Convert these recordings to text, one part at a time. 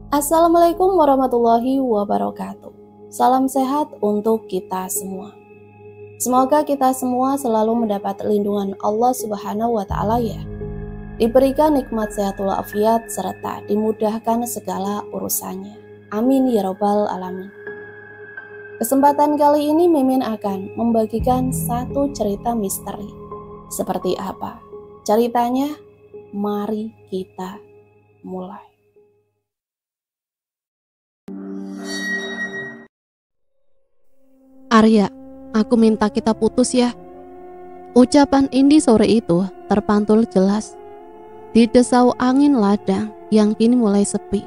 Assalamualaikum warahmatullahi wabarakatuh. Salam sehat untuk kita semua. Semoga kita semua selalu mendapat lindungan Allah Subhanahu wa Ta'ala ya. Diberikan nikmat sehatul afiat serta dimudahkan segala urusannya. Amin ya robbal alamin. Kesempatan kali ini Mimin akan membagikan satu cerita misteri. Seperti apa? Ceritanya, mari kita mulai. Arya, aku minta kita putus ya. Ucapan Indi sore itu terpantul jelas di desau angin ladang yang kini mulai sepi.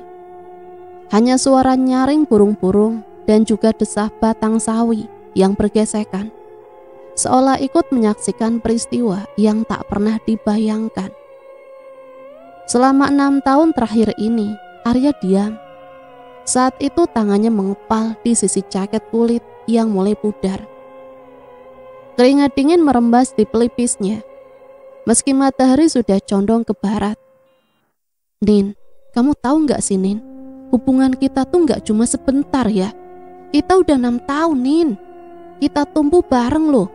Hanya suara nyaring burung-burung dan juga desah batang sawi yang bergesekan, seolah ikut menyaksikan peristiwa yang tak pernah dibayangkan. Selama 6 tahun terakhir ini, Arya diam. Saat itu tangannya mengepal di sisi jaket kulit yang mulai pudar. Keringat dingin merembas di pelipisnya, meski matahari sudah condong ke barat. Nin, kamu tahu nggak sih Nin, hubungan kita tuh nggak cuma sebentar ya. Kita udah 6 tahun Nin, kita tumbuh bareng loh.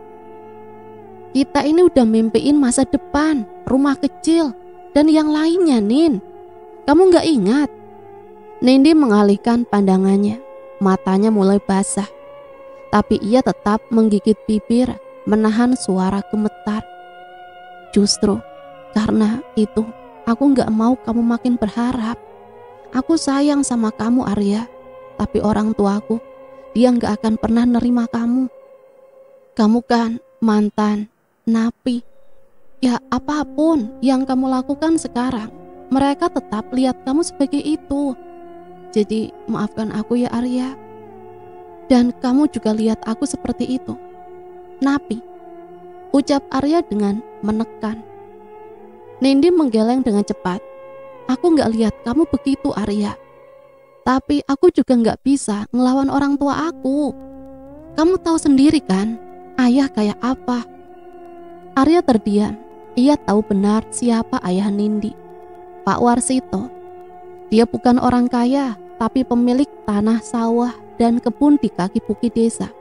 Kita ini udah mimpiin masa depan, rumah kecil, dan yang lainnya Nin. Kamu nggak ingat? Nindi mengalihkan pandangannya, matanya mulai basah. Tapi ia tetap menggigit bibir, menahan suara gemetar. Justru karena itu, aku gak mau kamu makin berharap. Aku sayang sama kamu Arya, tapi orang tuaku, dia gak akan pernah nerima kamu. Kamu kan mantan napi. Ya apapun yang kamu lakukan sekarang, mereka tetap lihat kamu sebagai itu. Jadi maafkan aku ya Arya. Dan kamu juga lihat aku seperti itu. Napi, ucap Arya dengan menekan. Nindi menggeleng dengan cepat. Aku gak lihat kamu begitu Arya. Tapi aku juga gak bisa ngelawan orang tua aku. Kamu tahu sendiri kan, ayah kayak apa. Arya terdiam. Ia tahu benar siapa ayah Nindi. Pak Warsito. Dia bukan orang kaya, tapi pemilik tanah sawah dan kebun di kaki bukit desa.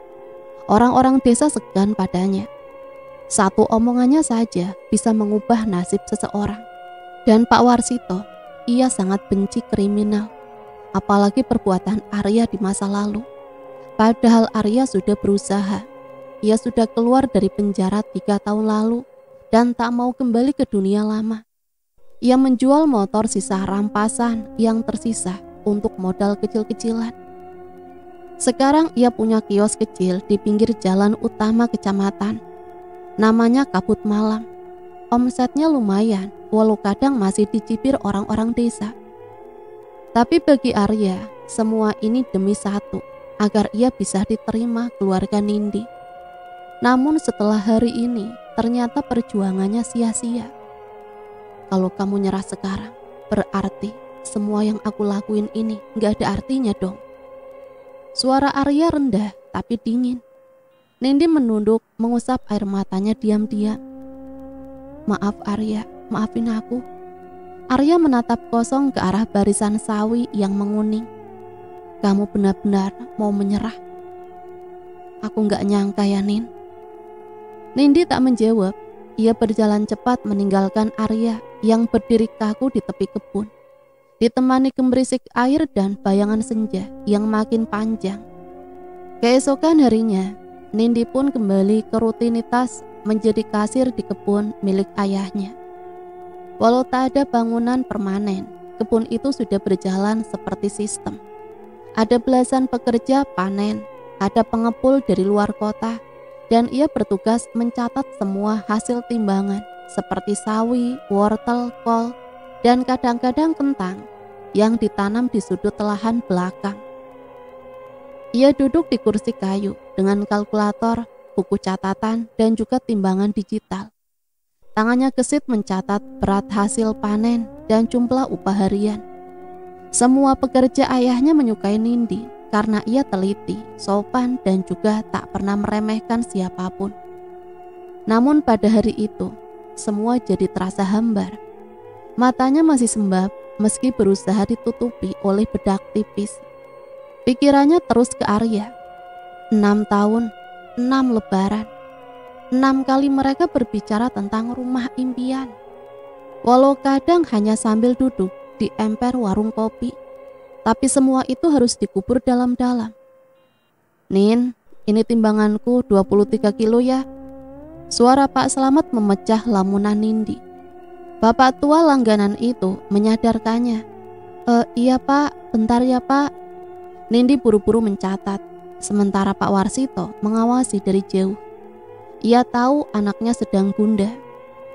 Orang-orang desa segan padanya. Satu omongannya saja bisa mengubah nasib seseorang. Dan Pak Warsito, ia sangat benci kriminal, apalagi perbuatan Arya di masa lalu. Padahal Arya sudah berusaha. Ia sudah keluar dari penjara 3 tahun lalu dan tak mau kembali ke dunia lama. Ia menjual motor sisa rampasan yang tersisa untuk modal kecil-kecilan. Sekarang ia punya kios kecil di pinggir jalan utama kecamatan. Namanya Kabut Malam. Omsetnya lumayan, walau kadang masih dicibir orang-orang desa. Tapi bagi Arya, semua ini demi satu, agar ia bisa diterima keluarga Nindi. Namun setelah hari ini, ternyata perjuangannya sia-sia. Kalau kamu nyerah sekarang, berarti semua yang aku lakuin ini gak ada artinya dong. Suara Arya rendah tapi dingin. Nindi menunduk mengusap air matanya diam-diam. Maaf Arya, maafin aku. Arya menatap kosong ke arah barisan sawi yang menguning. Kamu benar-benar mau menyerah? Aku gak nyangka ya Nin. Nindi tak menjawab. Ia berjalan cepat meninggalkan Arya yang berdiri kaku di tepi kebun, ditemani gemerisik air dan bayangan senja yang makin panjang. Keesokan harinya, Nindi pun kembali ke rutinitas menjadi kasir di kebun milik ayahnya. Walau tak ada bangunan permanen, kebun itu sudah berjalan seperti sistem. Ada belasan pekerja panen, ada pengepul dari luar kota, dan ia bertugas mencatat semua hasil timbangan seperti sawi, wortel, kol, dan kadang-kadang kentang yang ditanam di sudut lahan belakang. Ia duduk di kursi kayu dengan kalkulator, buku catatan, dan juga timbangan digital. Tangannya gesit mencatat berat hasil panen dan jumlah upah harian. Semua pekerja ayahnya menyukai Nindi karena ia teliti, sopan, dan juga tak pernah meremehkan siapapun. Namun pada hari itu, semua jadi terasa hambar. Matanya masih sembab, meski berusaha ditutupi oleh bedak tipis. Pikirannya terus ke Arya. 6 tahun, 6 lebaran. 6 kali mereka berbicara tentang rumah impian. Walau kadang hanya sambil duduk di emper warung kopi, tapi semua itu harus dikubur dalam-dalam. "Nin, ini timbanganku 23 kilo ya." Suara Pak Slamet memecah lamunan Nindi. Bapak tua langganan itu menyadarkannya. Iya Pak, bentar ya Pak." Nindi buru-buru mencatat, sementara Pak Warsito mengawasi dari jauh. Ia tahu anaknya sedang gundah,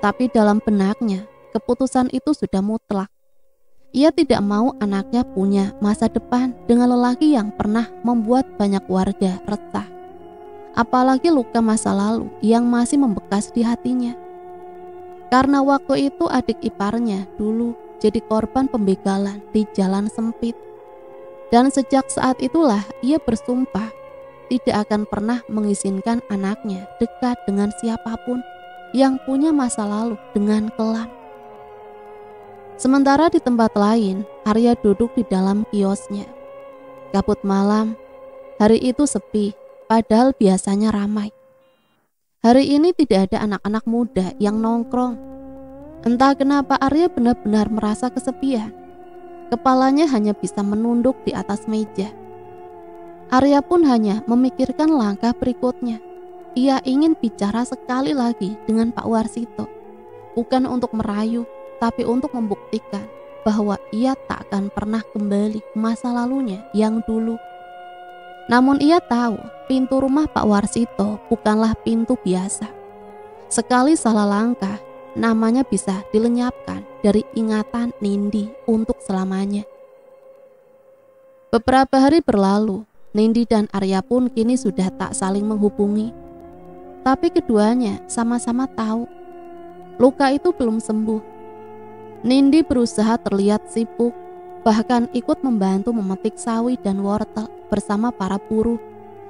tapi dalam benaknya keputusan itu sudah mutlak. Ia tidak mau anaknya punya masa depan dengan lelaki yang pernah membuat banyak warga resah. Apalagi luka masa lalu yang masih membekas di hatinya. Karena waktu itu adik iparnya dulu jadi korban pembegalan di jalan sempit. Dan sejak saat itulah ia bersumpah tidak akan pernah mengizinkan anaknya dekat dengan siapapun yang punya masa lalu dengan kelam. Sementara di tempat lain, Arya duduk di dalam kiosnya. Kabut malam, hari itu sepi, padahal biasanya ramai. Hari ini tidak ada anak-anak muda yang nongkrong. Entah kenapa Arya benar-benar merasa kesepian. Kepalanya hanya bisa menunduk di atas meja. Arya pun hanya memikirkan langkah berikutnya. Ia ingin bicara sekali lagi dengan Pak Warsito. Bukan untuk merayu, tapi untuk membuktikan bahwa ia tak akan pernah kembali ke masa lalunya yang dulu. Namun ia tahu pintu rumah Pak Warsito bukanlah pintu biasa. Sekali salah langkah, namanya bisa dilenyapkan dari ingatan Nindi untuk selamanya. Beberapa hari berlalu, Nindi dan Arya pun kini sudah tak saling menghubungi. Tapi keduanya sama-sama tahu luka itu belum sembuh. Nindi berusaha terlihat sibuk, bahkan ikut membantu memetik sawi dan wortel bersama para buruh,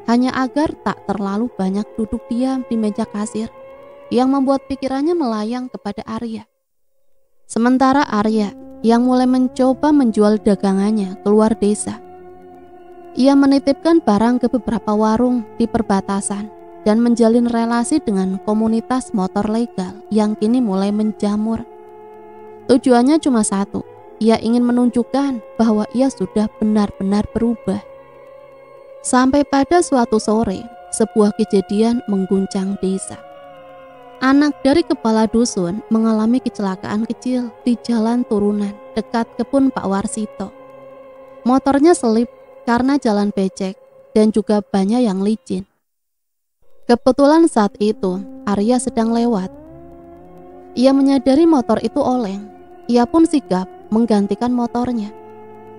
hanya agar tak terlalu banyak duduk diam di meja kasir, yang membuat pikirannya melayang kepada Arya. Sementara Arya yang mulai mencoba menjual dagangannya keluar desa. Ia menitipkan barang ke beberapa warung di perbatasan dan menjalin relasi dengan komunitas motor legal yang kini mulai menjamur. Tujuannya cuma satu, ia ingin menunjukkan bahwa ia sudah benar-benar berubah. Sampai pada suatu sore, sebuah kejadian mengguncang desa. Anak dari kepala dusun mengalami kecelakaan kecil di jalan turunan dekat kebun Pak Warsito. Motornya selip karena jalan becek dan juga banyak yang licin. Kebetulan saat itu Arya sedang lewat. Ia menyadari motor itu oleng. Ia pun sigap menggantikan motornya,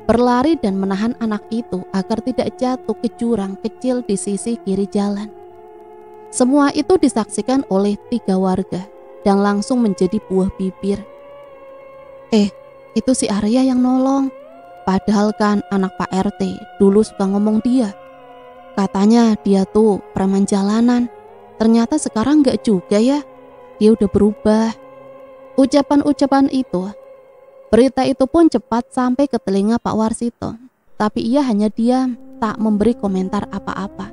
berlari dan menahan anak itu agar tidak jatuh ke jurang kecil di sisi kiri jalan. Semua itu disaksikan oleh 3 warga dan langsung menjadi buah bibir. Itu si Arya yang nolong. Padahal kan anak Pak RT dulu suka ngomong dia. Katanya dia tuh preman jalanan. Ternyata sekarang gak juga ya. Dia udah berubah. Ucapan-ucapan itu, berita itu pun cepat sampai ke telinga Pak Warsito. Tapi ia hanya diam, tak memberi komentar apa-apa.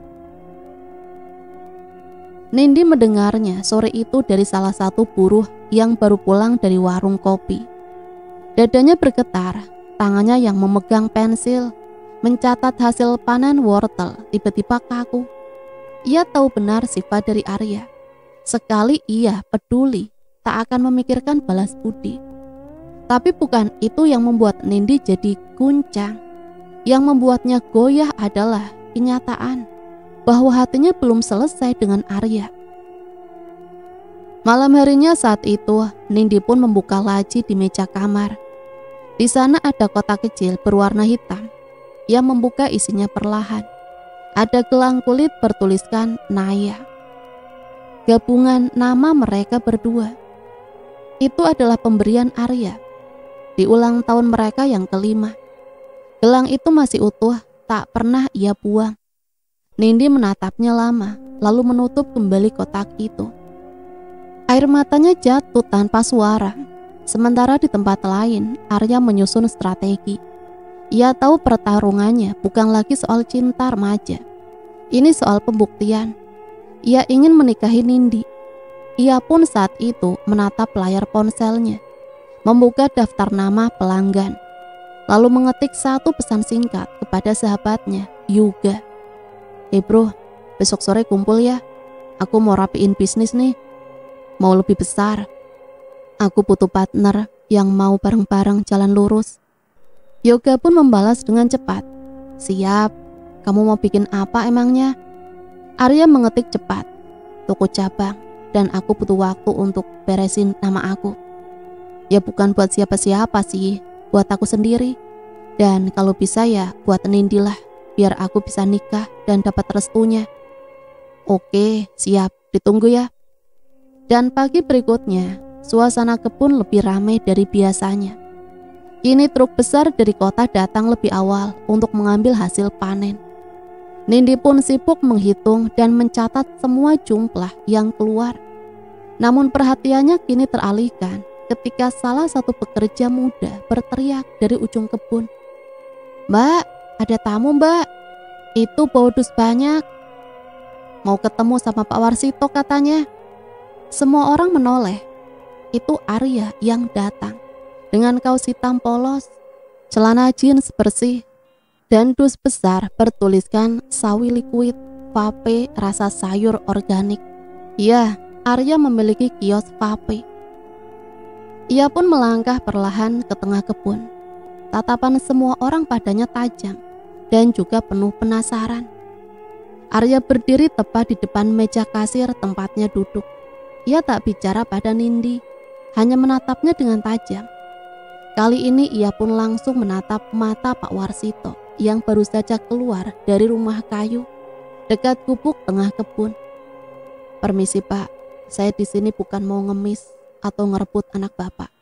Nindi mendengarnya sore itu dari salah satu buruh yang baru pulang dari warung kopi. Dadanya bergetar, tangannya yang memegang pensil, mencatat hasil panen wortel tiba-tiba kaku. Ia tahu benar sifat dari Arya. Sekali ia peduli, tak akan memikirkan balas budi. Tapi bukan itu yang membuat Nindi jadi guncang. Yang membuatnya goyah adalah kenyataan bahwa hatinya belum selesai dengan Arya. Malam harinya saat itu, Nindi pun membuka laci di meja kamar. Di sana ada kotak kecil berwarna hitam. Ia membuka isinya perlahan. Ada gelang kulit bertuliskan Naya. Gabungan nama mereka berdua. Itu adalah pemberian Arya di ulang tahun mereka yang kelima. Gelang itu masih utuh, tak pernah ia buang. Nindi menatapnya lama, lalu menutup kembali kotak itu. Air matanya jatuh tanpa suara. Sementara di tempat lain, Arya menyusun strategi. Ia tahu pertarungannya bukan lagi soal cinta remaja. Ini soal pembuktian. Ia ingin menikahi Nindi. Ia pun saat itu menatap layar ponselnya, membuka daftar nama pelanggan, lalu mengetik satu pesan singkat kepada sahabatnya, Yuga. Bro, besok sore kumpul ya. Aku mau rapiin bisnis nih. Mau lebih besar. Aku butuh partner yang mau bareng-bareng jalan lurus. Yoga pun membalas dengan cepat. Siap, kamu mau bikin apa emangnya? Arya mengetik cepat. Toko cabang, dan aku butuh waktu untuk beresin nama aku. Ya bukan buat siapa-siapa sih, buat aku sendiri. Dan kalau bisa ya buat Nindi lah, biar aku bisa nikah dan dapat restunya. Oke, siap, ditunggu ya. Dan pagi berikutnya, suasana kebun lebih ramai dari biasanya. Kini truk besar dari kota datang lebih awal untuk mengambil hasil panen. Nindi pun sibuk menghitung dan mencatat semua jumlah yang keluar. Namun perhatiannya kini teralihkan ketika salah satu pekerja muda berteriak dari ujung kebun. Mbak, ada tamu mbak. Itu bau dus banyak. Mau ketemu sama Pak Warsito katanya. Semua orang menoleh. Itu Arya yang datang dengan kaos hitam polos, celana jeans bersih, dan dus besar bertuliskan sawi liquid, vape rasa sayur organik. Ya, Arya memiliki kios vape. Ia pun melangkah perlahan ke tengah kebun. Tatapan semua orang padanya tajam dan juga penuh penasaran. Arya berdiri tepat di depan meja kasir tempatnya duduk. Ia tak bicara pada Nindi, hanya menatapnya dengan tajam. Kali ini ia pun langsung menatap mata Pak Warsito yang baru saja keluar dari rumah kayu dekat gubuk tengah kebun. Permisi Pak, saya di sini bukan mau ngemis atau ngerebut anak Bapak.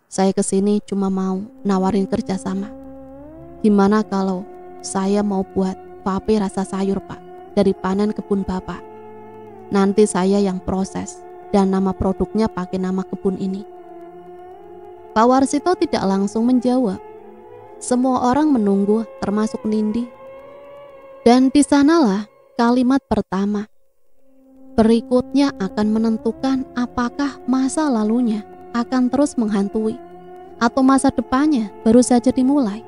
Saya kesini cuma mau nawarin kerjasama. Gimana kalau saya mau buat vape rasa sayur Pak dari panen kebun Bapak? Nanti saya yang proses dan nama produknya pakai nama kebun ini. Pak Warsito tidak langsung menjawab. Semua orang menunggu termasuk Nindi. Dan di sanalah kalimat pertama. Berikutnya akan menentukan apakah masa lalunya akan terus menghantui atau masa depannya baru saja dimulai.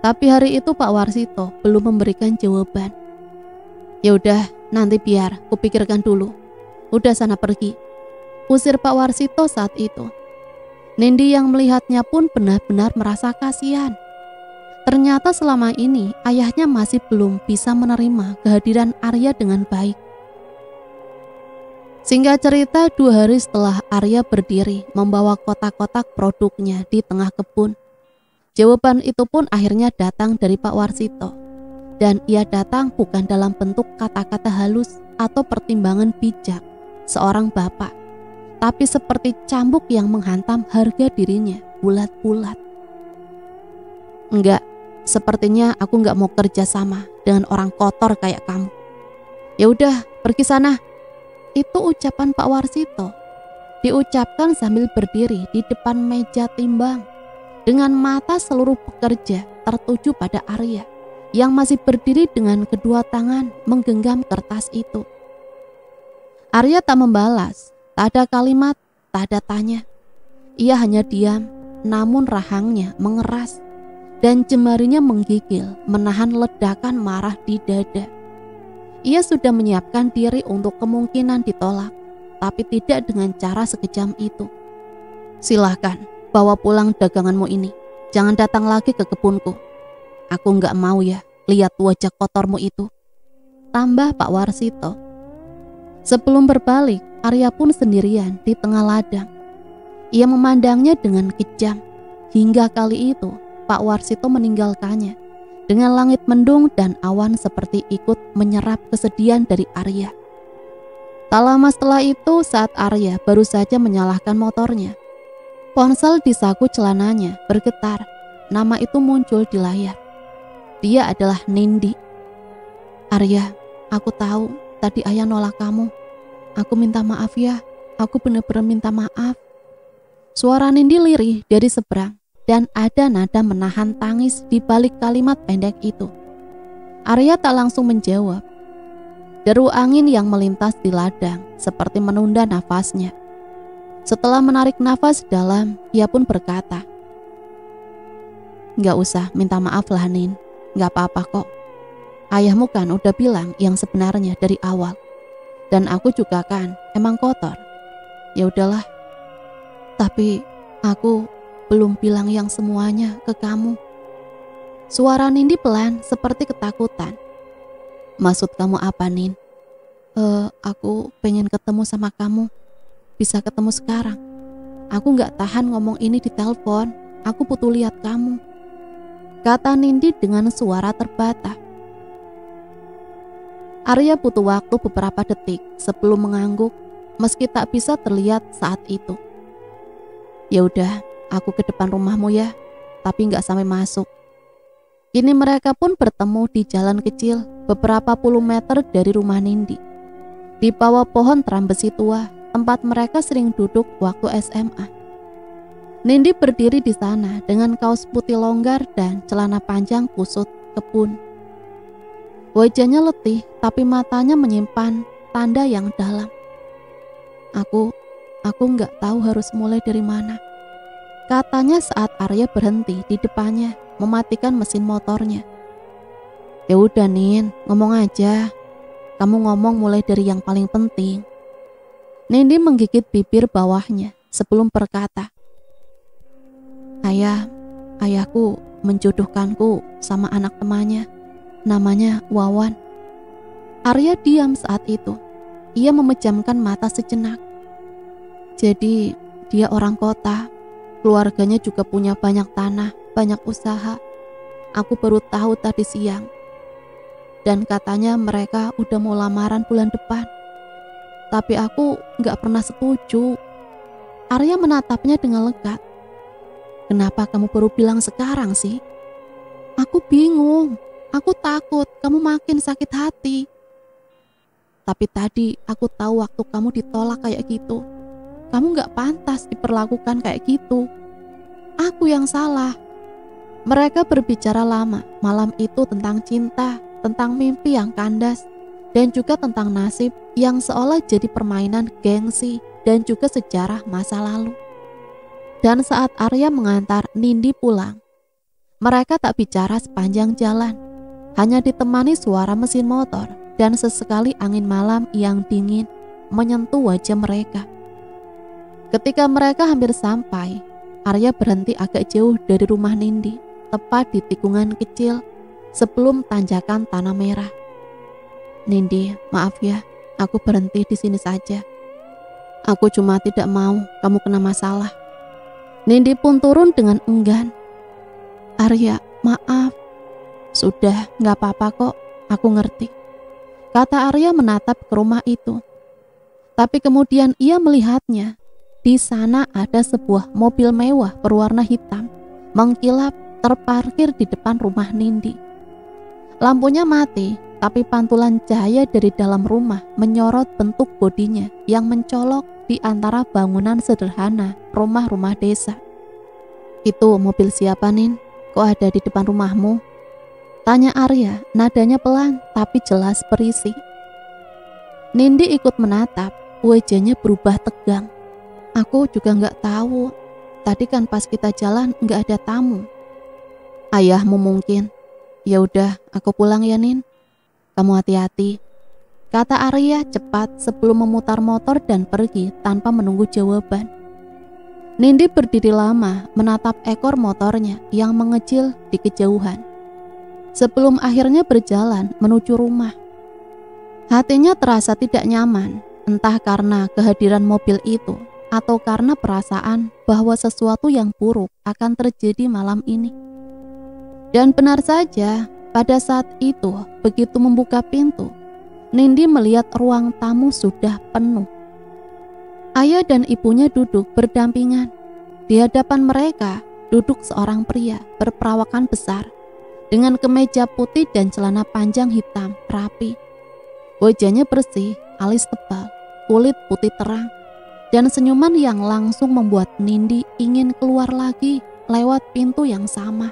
Tapi hari itu Pak Warsito belum memberikan jawaban. Ya udah, nanti biar kupikirkan dulu. Udah sana pergi. Usir Pak Warsito saat itu. Nindi yang melihatnya pun benar-benar merasa kasihan. Ternyata selama ini ayahnya masih belum bisa menerima kehadiran Arya dengan baik. Singkat cerita, 2 hari setelah Arya berdiri membawa kotak-kotak produknya di tengah kebun, jawaban itu pun akhirnya datang dari Pak Warsito. Dan ia datang bukan dalam bentuk kata-kata halus atau pertimbangan bijak seorang bapak, tapi seperti cambuk yang menghantam harga dirinya bulat-bulat. Enggak, sepertinya aku enggak mau kerja sama dengan orang kotor kayak kamu. Ya udah, pergi sana. Itu ucapan Pak Warsito. Diucapkan sambil berdiri di depan meja timbang dengan mata seluruh pekerja tertuju pada Arya yang masih berdiri dengan kedua tangan menggenggam kertas itu. Arya tak membalas, tak ada kalimat, tak ada tanya. Ia hanya diam, namun rahangnya mengeras dan jemarinya menggigil menahan ledakan marah di dada. Ia sudah menyiapkan diri untuk kemungkinan ditolak, tapi tidak dengan cara sekejam itu. Silahkan, bawa pulang daganganmu ini. Jangan datang lagi ke kebunku. Aku nggak mau ya lihat wajah kotormu itu, tambah Pak Warsito. Sebelum berbalik, Arya pun sendirian di tengah ladang. Ia memandangnya dengan kejam, hingga kali itu Pak Warsito meninggalkannya dengan langit mendung dan awan seperti ikut menyerap kesedihan dari Arya. Tak lama setelah itu, saat Arya baru saja menyalakan motornya, ponsel di saku celananya bergetar. Nama itu muncul di layar. Dia adalah Nindi. Arya, aku tahu tadi ayah nolak kamu. Aku minta maaf ya. Aku benar-benar minta maaf. Suara Nindi lirih dari seberang dan ada nada menahan tangis di balik kalimat pendek itu. Arya tak langsung menjawab. Deru angin yang melintas di ladang seperti menunda nafasnya. Setelah menarik nafas dalam, ia pun berkata, "Nggak usah minta maaf lah Nin, nggak apa-apa kok. Ayahmu kan udah bilang yang sebenarnya dari awal. Dan aku juga kan emang kotor. Ya udahlah. Tapi aku belum bilang yang semuanya ke kamu." Suara Nindi pelan seperti ketakutan. "Maksud kamu apa, Nin?" Aku pengen ketemu sama kamu. Bisa ketemu sekarang. Aku gak tahan ngomong ini di telepon. Aku butuh lihat kamu," kata Nindi dengan suara terbata. Arya butuh waktu beberapa detik sebelum mengangguk, meski tak bisa terlihat saat itu. "Ya udah, aku ke depan rumahmu ya, tapi gak sampai masuk." Kini mereka pun bertemu di jalan kecil beberapa puluh meter dari rumah Nindi. Di bawah pohon trambesi tua, tempat mereka sering duduk waktu SMA. Nindi berdiri di sana dengan kaos putih longgar dan celana panjang kusut kebun. Wajahnya letih, tapi matanya menyimpan tanda yang dalam. Aku nggak tahu harus mulai dari mana," katanya saat Arya berhenti di depannya, mematikan mesin motornya. "Ya udah Nin, ngomong aja. Kamu ngomong mulai dari yang paling penting." Nindi menggigit bibir bawahnya sebelum berkata, Ayahku menjodohkanku sama anak temannya, namanya Wawan." Arya diam saat itu. Ia memejamkan mata sejenak. "Jadi dia orang kota, keluarganya juga punya banyak tanah, banyak usaha. Aku baru tahu tadi siang. Dan katanya mereka udah mau lamaran bulan depan. Tapi aku gak pernah setuju." Arya menatapnya dengan lekat. "Kenapa kamu baru bilang sekarang sih?" "Aku bingung. Aku takut kamu makin sakit hati. Tapi tadi aku tahu waktu kamu ditolak kayak gitu. Kamu gak pantas diperlakukan kayak gitu. Aku yang salah." Mereka berbicara lama malam itu tentang cinta, tentang mimpi yang kandas, dan juga tentang nasib yang seolah jadi permainan gengsi dan juga sejarah masa lalu. Dan saat Arya mengantar Nindi pulang, mereka tak bicara sepanjang jalan, hanya ditemani suara mesin motor dan sesekali angin malam yang dingin menyentuh wajah mereka. Ketika mereka hampir sampai, Arya berhenti agak jauh dari rumah Nindi, tepat di tikungan kecil sebelum tanjakan tanah merah. "Nindi, maaf ya, aku berhenti di sini saja. Aku cuma tidak mau kamu kena masalah." Nindi pun turun dengan enggan. "Arya, maaf." "Sudah, gak apa-apa kok, aku ngerti," kata Arya menatap ke rumah itu. Tapi kemudian ia melihatnya. Di sana ada sebuah mobil mewah berwarna hitam, mengkilap terparkir di depan rumah Nindi. Lampunya mati, tapi pantulan cahaya dari dalam rumah menyorot bentuk bodinya yang mencolok di antara bangunan sederhana rumah-rumah desa. "Itu mobil siapa, Nin? Kok ada di depan rumahmu?" tanya Arya, nadanya pelan tapi jelas berisi. Nindi ikut menatap, wajahnya berubah tegang. "Aku juga nggak tahu. Tadi kan pas kita jalan nggak ada tamu." "Ayahmu mungkin." "Ya udah, aku pulang ya Nin. Kamu hati-hati," kata Arya cepat sebelum memutar motor dan pergi tanpa menunggu jawaban. Nindi berdiri lama menatap ekor motornya yang mengecil di kejauhan, sebelum akhirnya berjalan menuju rumah. Hatinya terasa tidak nyaman, entah karena kehadiran mobil itu atau karena perasaan bahwa sesuatu yang buruk akan terjadi malam ini. Dan benar saja, pada saat itu begitu membuka pintu, Nindi melihat ruang tamu sudah penuh. Ayah dan ibunya duduk berdampingan. Di hadapan mereka duduk seorang pria berperawakan besar dengan kemeja putih dan celana panjang hitam rapi. Wajahnya bersih, alis tebal, kulit putih terang, dan senyuman yang langsung membuat Nindi ingin keluar lagi lewat pintu yang sama.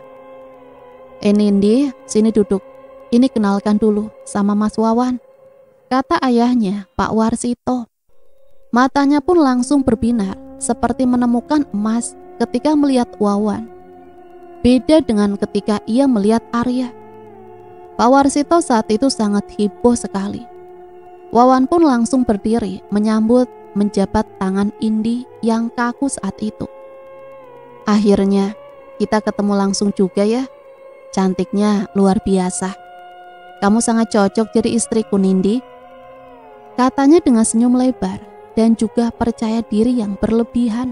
Nindi, sini duduk. Ini kenalkan dulu sama Mas Wawan, kata ayahnya, Pak Warsito. Matanya pun langsung berbinar, seperti menemukan emas ketika melihat Wawan. Beda dengan ketika ia melihat Arya. Pak Warsito saat itu sangat heboh sekali. Wawan pun langsung berdiri menyambut, menjabat tangan Indi yang kaku saat itu. Akhirnya kita ketemu langsung juga ya. Cantiknya luar biasa. Kamu sangat cocok jadi istriku, Nindi, katanya dengan senyum lebar dan juga percaya diri yang berlebihan,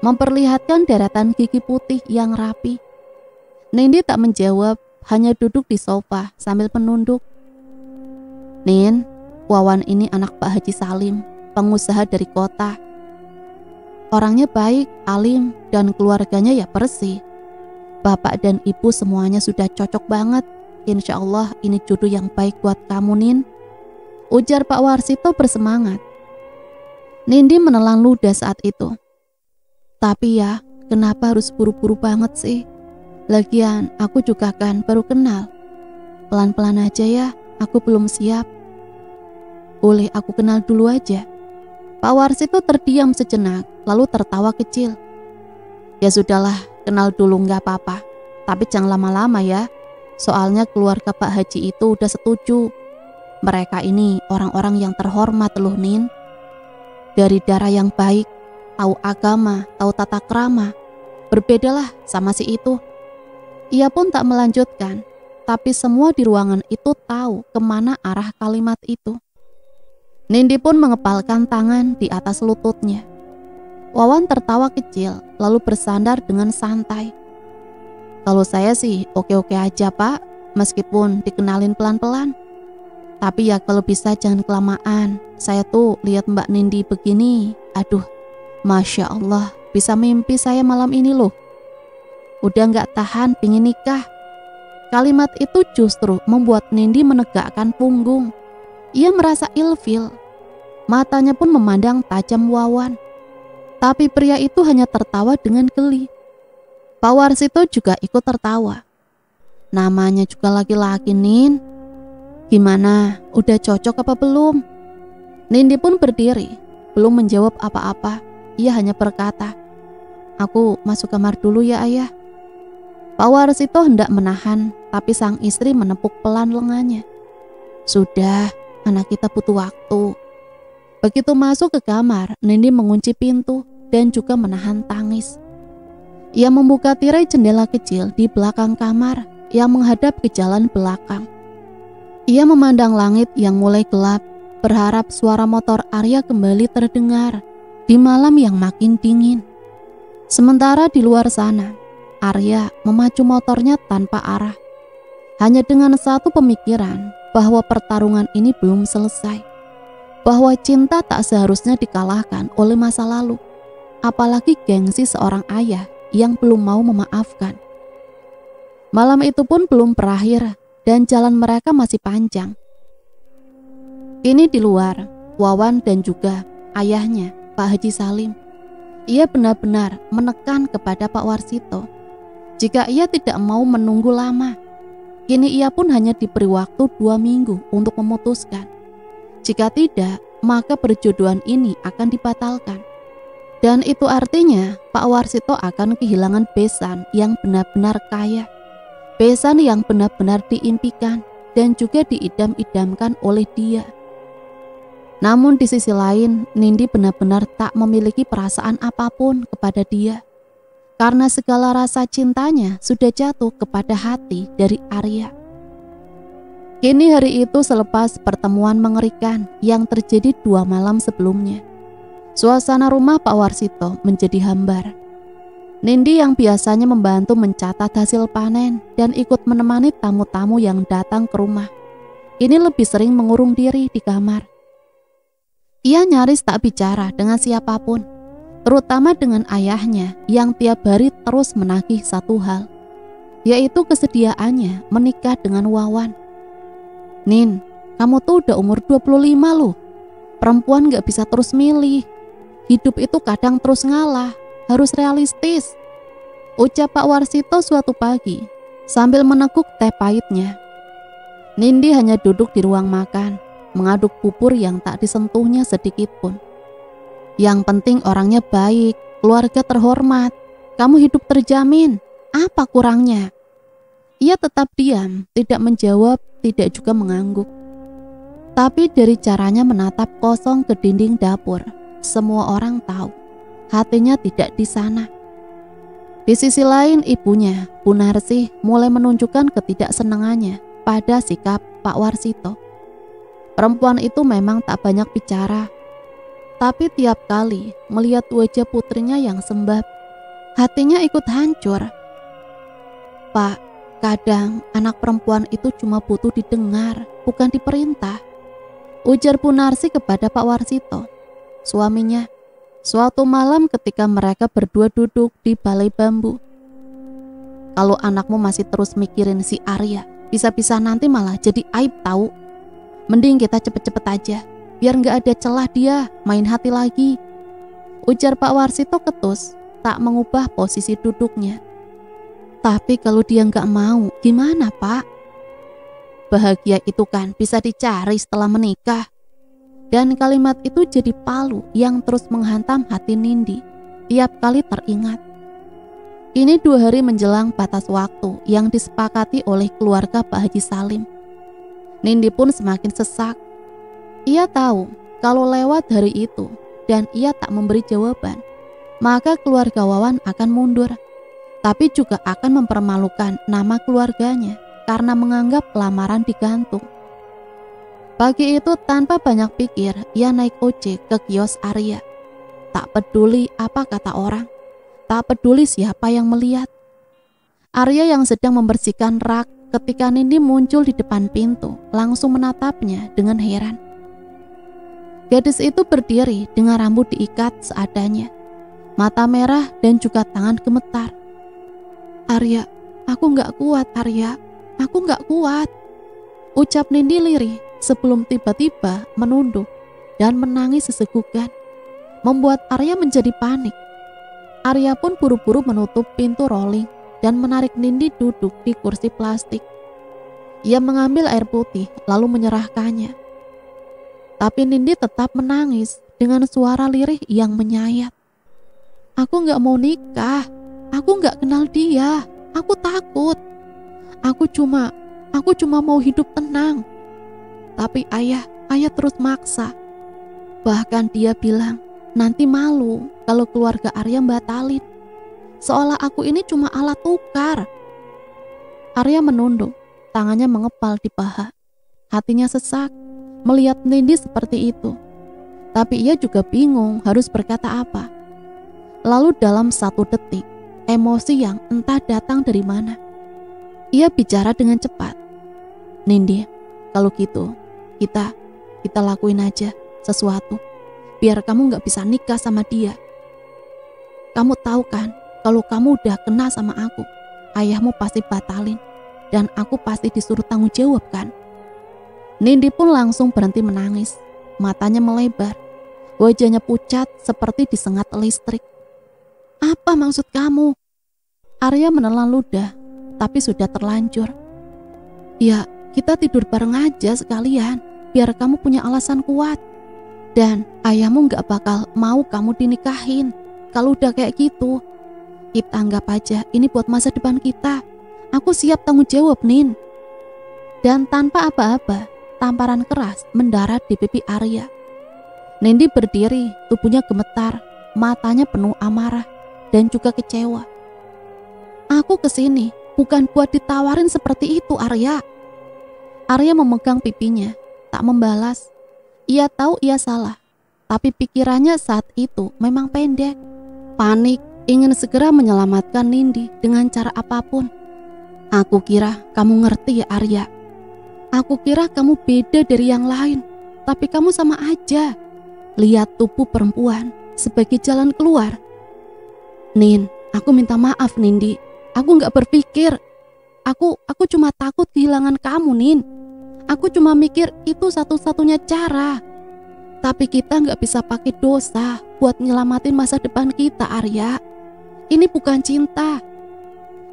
memperlihatkan daratan gigi putih yang rapi. Nindi tak menjawab, hanya duduk di sofa sambil menunduk. Nin, Wawan ini anak Pak Haji Salim, pengusaha dari kota. Orangnya baik, alim, dan keluarganya ya bersih. Bapak dan ibu semuanya sudah cocok banget. Insya Allah ini jodoh yang baik buat kamu, Nin, ujar Pak Warsito bersemangat. Nindi menelan ludah saat itu. Tapi ya, kenapa harus buru-buru banget sih? Lagian aku juga kan baru kenal. Pelan-pelan aja ya, aku belum siap. Boleh aku kenal dulu aja? Pak Warsito terdiam sejenak, lalu tertawa kecil. Ya sudahlah, kenal dulu nggak apa-apa. Tapi jangan lama-lama ya. Soalnya keluarga Pak Haji itu udah setuju. Mereka ini orang-orang yang terhormat loh, Nin. Dari darah yang baik, tahu agama, tahu tata krama. Berbedalah sama si itu. Ia pun tak melanjutkan, tapi semua di ruangan itu tahu kemana arah kalimat itu. Nindi pun mengepalkan tangan di atas lututnya. Wawan tertawa kecil, lalu bersandar dengan santai. Kalau saya sih oke-oke aja, Pak, meskipun dikenalin pelan-pelan. Tapi ya kalau bisa jangan kelamaan. Saya tuh lihat Mbak Nindi begini, aduh, Masya Allah, bisa mimpi saya malam ini loh. Udah gak tahan pingin nikah. Kalimat itu justru membuat Nindi menegakkan punggung. Ia merasa ilfil. Matanya pun memandang tajam Wawan. Tapi pria itu hanya tertawa dengan geli. Pak Warsito juga ikut tertawa. Namanya juga laki-laki, Nin. Gimana, udah cocok apa belum? Nindi pun berdiri, belum menjawab apa-apa. Ia hanya berkata, aku masuk kamar dulu ya ayah. Pak Warsito hendak menahan, tapi sang istri menepuk pelan lengannya. Sudah, anak kita butuh waktu. Begitu masuk ke kamar, Nindi mengunci pintu dan juga menahan tangis. Ia membuka tirai jendela kecil di belakang kamar yang menghadap ke jalan belakang. Ia memandang langit yang mulai gelap, berharap suara motor Arya kembali terdengar di malam yang makin dingin. Sementara di luar sana, Arya memacu motornya tanpa arah. Hanya dengan satu pemikiran bahwa pertarungan ini belum selesai. Bahwa cinta tak seharusnya dikalahkan oleh masa lalu. Apalagi gengsi seorang ayah yang belum mau memaafkan. Malam itu pun belum berakhir dan jalan mereka masih panjang. Ini di luar, Wawan dan juga ayahnya, Pak Haji Salim. Ia benar-benar menekan kepada Pak Warsito. Jika ia tidak mau menunggu lama, kini ia pun hanya diberi waktu 2 minggu untuk memutuskan. Jika tidak, maka perjodohan ini akan dibatalkan. Dan itu artinya Pak Warsito akan kehilangan besan yang benar-benar kaya. Besan yang benar-benar diimpikan dan juga diidam-idamkan oleh dia. Namun di sisi lain, Nindi benar-benar tak memiliki perasaan apapun kepada dia. Karena segala rasa cintanya sudah jatuh kepada hati dari Arya. Kini hari itu selepas pertemuan mengerikan yang terjadi 2 malam sebelumnya. Suasana rumah Pak Warsito menjadi hambar. Nindi yang biasanya membantu mencatat hasil panen dan ikut menemani tamu-tamu yang datang ke rumah, ini lebih sering mengurung diri di kamar. Ia nyaris tak bicara dengan siapapun, terutama dengan ayahnya yang tiap hari terus menagih satu hal, yaitu kesediaannya menikah dengan Wawan. Nin, kamu tuh udah umur 25 loh. Perempuan gak bisa terus milih. Hidup itu kadang terus ngalah, harus realistis, ucap Pak Warsito suatu pagi sambil meneguk teh pahitnya. Nindi hanya duduk di ruang makan, mengaduk bubur yang tak disentuhnya sedikit pun. Yang penting orangnya baik, keluarga terhormat, kamu hidup terjamin, apa kurangnya? Ia tetap diam, tidak menjawab, tidak juga mengangguk. Tapi dari caranya menatap kosong ke dinding dapur, semua orang tahu hatinya tidak di sana. Di sisi lain, ibunya, Bu Narsih, mulai menunjukkan ketidaksenangannya pada sikap Pak Warsito. Perempuan itu memang tak banyak bicara, tapi tiap kali melihat wajah putrinya yang sembab, hatinya ikut hancur. Pak, kadang anak perempuan itu cuma butuh didengar, bukan diperintah, ujar Bu Narsih kepada Pak Warsito, suaminya, suatu malam ketika mereka berdua duduk di balai bambu. Kalau anakmu masih terus mikirin si Arya, bisa-bisa nanti malah jadi aib tahu. Mending kita cepet-cepet aja, biar gak ada celah dia main hati lagi, ujar Pak Warsito ketus, tak mengubah posisi duduknya. Tapi kalau dia gak mau, gimana Pak? Bahagia itu kan bisa dicari setelah menikah. Dan kalimat itu jadi palu yang terus menghantam hati Nindi tiap kali teringat. Ini 2 hari menjelang batas waktu yang disepakati oleh keluarga Pak Haji Salim. Nindi pun semakin sesak. Ia tahu kalau lewat hari itu dan ia tak memberi jawaban, maka keluarga Wawan akan mundur, tapi juga akan mempermalukan nama keluarganya karena menganggap lamaran digantung. Pagi itu tanpa banyak pikir, ia naik ojek ke kios Arya. Tak peduli apa kata orang, tak peduli siapa yang melihat. Arya yang sedang membersihkan rak ketika Nindi muncul di depan pintu, langsung menatapnya dengan heran. Gadis itu berdiri dengan rambut diikat seadanya, mata merah dan juga tangan gemetar. Arya, aku gak kuat Arya, aku gak kuat, ucap Nindi lirih sebelum tiba-tiba menunduk dan menangis sesegukan, membuat Arya menjadi panik. Arya pun buru-buru menutup pintu rolling dan menarik Nindi duduk di kursi plastik. Ia mengambil air putih lalu menyerahkannya. Tapi Nindi tetap menangis dengan suara lirih yang menyayat. Aku gak mau nikah, aku gak kenal dia, aku takut. Aku cuma mau hidup tenang. Tapi ayah terus maksa. Bahkan dia bilang nanti malu kalau keluarga Arya batalin, seolah aku ini cuma alat tukar. Arya menunduk, tangannya mengepal di paha. Hatinya sesak melihat Nindi seperti itu. Tapi ia juga bingung harus berkata apa. Lalu dalam 1 detik, emosi yang entah datang dari mana, ia bicara dengan cepat. Nindi, kalau gitu kita lakuin aja sesuatu biar kamu gak bisa nikah sama dia. Kamu tahu kan, kalau kamu udah kena sama aku, ayahmu pasti batalin dan aku pasti disuruh tanggung jawab kan. Nindi pun langsung berhenti menangis, matanya melebar, wajahnya pucat seperti disengat listrik. Apa maksud kamu? Arya menelan ludah, tapi sudah terlanjur. Ya, kita tidur bareng aja sekalian, biar kamu punya alasan kuat. Dan ayahmu gak bakal mau kamu dinikahin kalau udah kayak gitu. Kita anggap aja ini buat masa depan kita. Aku siap tanggung jawab, Nin. Dan tanpa apa-apa, tamparan keras mendarat di pipi Arya. Nindi berdiri, tubuhnya gemetar, matanya penuh amarah dan juga kecewa. Aku kesini bukan buat ditawarin seperti itu, Arya. Arya memegang pipinya, tak membalas. Ia tahu ia salah, tapi pikirannya saat itu memang pendek. Panik, ingin segera menyelamatkan Nindi dengan cara apapun. Aku kira kamu ngerti ya Arya. Aku kira kamu beda dari yang lain, tapi kamu sama aja. Lihat tubuh perempuan sebagai jalan keluar. Nin, aku minta maaf Nindi. Aku gak berpikir. Aku cuma takut kehilangan kamu, Nin. Aku cuma mikir itu satu-satunya cara. Tapi kita nggak bisa pakai dosa buat nyelamatin masa depan kita, Arya. Ini bukan cinta.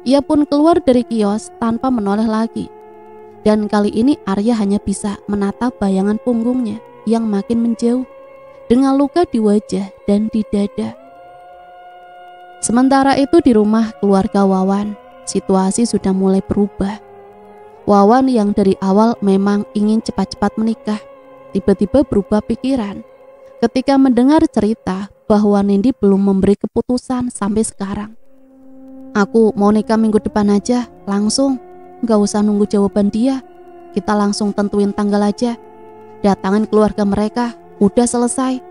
Ia pun keluar dari kios tanpa menoleh lagi. Dan kali ini Arya hanya bisa menatap bayangan punggungnya yang makin menjauh dengan luka di wajah dan di dada. Sementara itu di rumah keluarga Wawan, situasi sudah mulai berubah. Wawan yang dari awal memang ingin cepat-cepat menikah, tiba-tiba berubah pikiran ketika mendengar cerita bahwa Nindi belum memberi keputusan sampai sekarang. Aku mau nikah minggu depan aja, langsung. Gak usah nunggu jawaban dia. Kita langsung tentuin tanggal aja. Datangin keluarga mereka, udah selesai.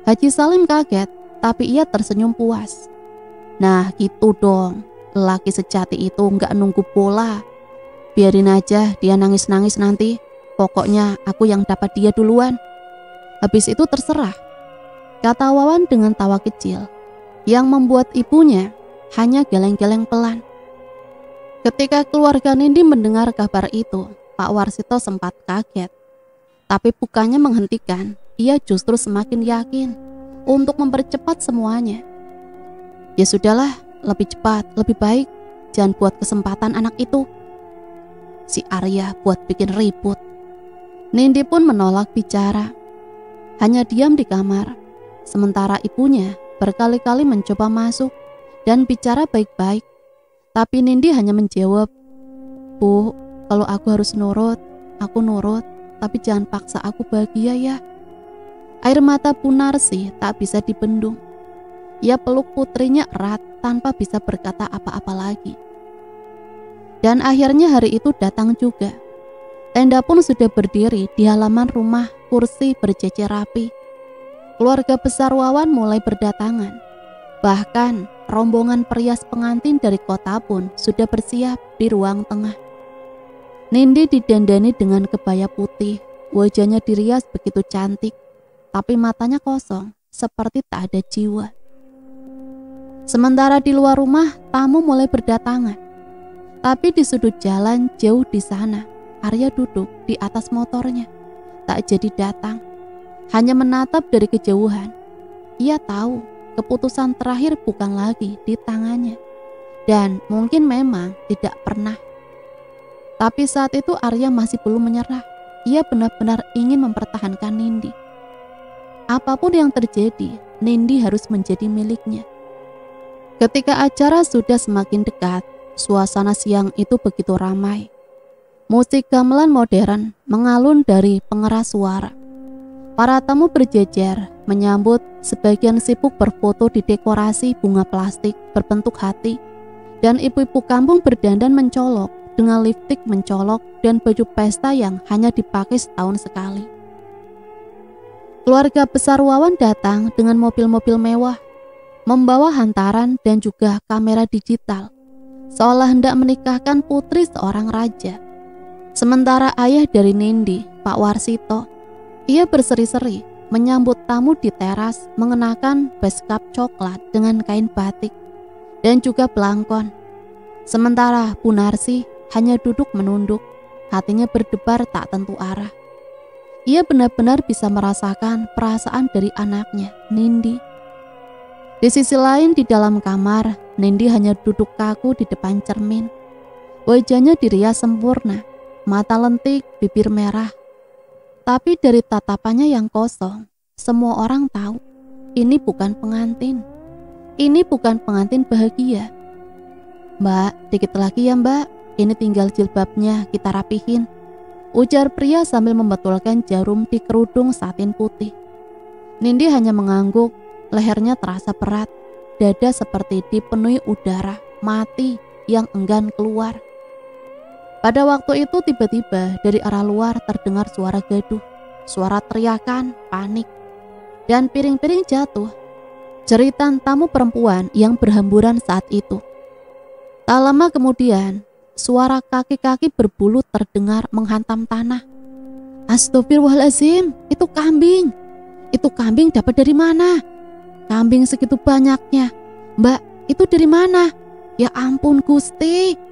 Haji Salim kaget, tapi ia tersenyum puas. Nah gitu dong, lelaki sejati itu gak nunggu bola. Biarin aja dia nangis-nangis nanti. Pokoknya aku yang dapat dia duluan. Habis itu terserah, kata Wawan dengan tawa kecil yang membuat ibunya hanya geleng-geleng pelan. Ketika keluarga Nindi mendengar kabar itu, Pak Warsito sempat kaget. Tapi bukannya menghentikan, ia justru semakin yakin untuk mempercepat semuanya. Ya sudahlah, lebih cepat, lebih baik. Jangan buat kesempatan anak itu. Si Arya buat bikin ribut. Nindi pun menolak bicara. Hanya diam di kamar. Sementara ibunya berkali-kali mencoba masuk dan bicara baik-baik. Tapi Nindi hanya menjawab, "Bu, kalau aku harus nurut, aku nurut. Tapi jangan paksa aku bahagia ya." Air mata Bu Narsi tak bisa dibendung. Ia peluk putrinya erat tanpa bisa berkata apa-apa lagi. Dan akhirnya hari itu datang juga. Tenda pun sudah berdiri di halaman rumah, kursi berjejer rapi. Keluarga besar Wawan mulai berdatangan. Bahkan rombongan perias pengantin dari kota pun sudah bersiap di ruang tengah. Nindi didandani dengan kebaya putih, wajahnya dirias begitu cantik, tapi matanya kosong, seperti tak ada jiwa. Sementara di luar rumah, tamu mulai berdatangan. Tapi di sudut jalan jauh di sana, Arya duduk di atas motornya, tak jadi datang, hanya menatap dari kejauhan. Ia tahu keputusan terakhir bukan lagi di tangannya, dan mungkin memang tidak pernah. Tapi saat itu Arya masih belum menyerah. Ia benar-benar ingin mempertahankan Nindi. Apapun yang terjadi, Nindi harus menjadi miliknya. Ketika acara sudah semakin dekat, suasana siang itu begitu ramai. Musik gamelan modern mengalun dari pengeras suara. Para tamu berjejer menyambut, sebagian sibuk berfoto di dekorasi bunga plastik berbentuk hati, dan ibu-ibu kampung berdandan mencolok dengan lipstik mencolok dan baju pesta yang hanya dipakai setahun sekali. Keluarga besar Wawan datang dengan mobil-mobil mewah, membawa hantaran dan juga kamera digital, seolah hendak menikahkan putri seorang raja. Sementara ayah dari Nindi, Pak Warsito, ia berseri-seri menyambut tamu di teras mengenakan beskap coklat dengan kain batik dan juga belangkon. Sementara Bu Narsi hanya duduk menunduk, hatinya berdebar tak tentu arah. Ia benar-benar bisa merasakan perasaan dari anaknya, Nindi. Di sisi lain di dalam kamar, Nindi hanya duduk kaku di depan cermin. Wajahnya dirias sempurna, mata lentik, bibir merah. Tapi dari tatapannya yang kosong, semua orang tahu ini bukan pengantin. Ini bukan pengantin bahagia. "Mbak, dikit lagi ya mbak, ini tinggal jilbabnya kita rapihin," ujar pria sambil membetulkan jarum di kerudung satin putih. Nindi hanya mengangguk, lehernya terasa berat, dada seperti dipenuhi udara mati yang enggan keluar. Pada waktu itu tiba-tiba dari arah luar terdengar suara gaduh, suara teriakan, panik, dan piring-piring jatuh. Jeritan tamu perempuan yang berhamburan saat itu. Tak lama kemudian, suara kaki-kaki berbulu terdengar menghantam tanah. "Astagfirullahaladzim, itu kambing. Itu kambing dapat dari mana? Kambing segitu banyaknya. Mbak, itu dari mana? Ya ampun Gusti."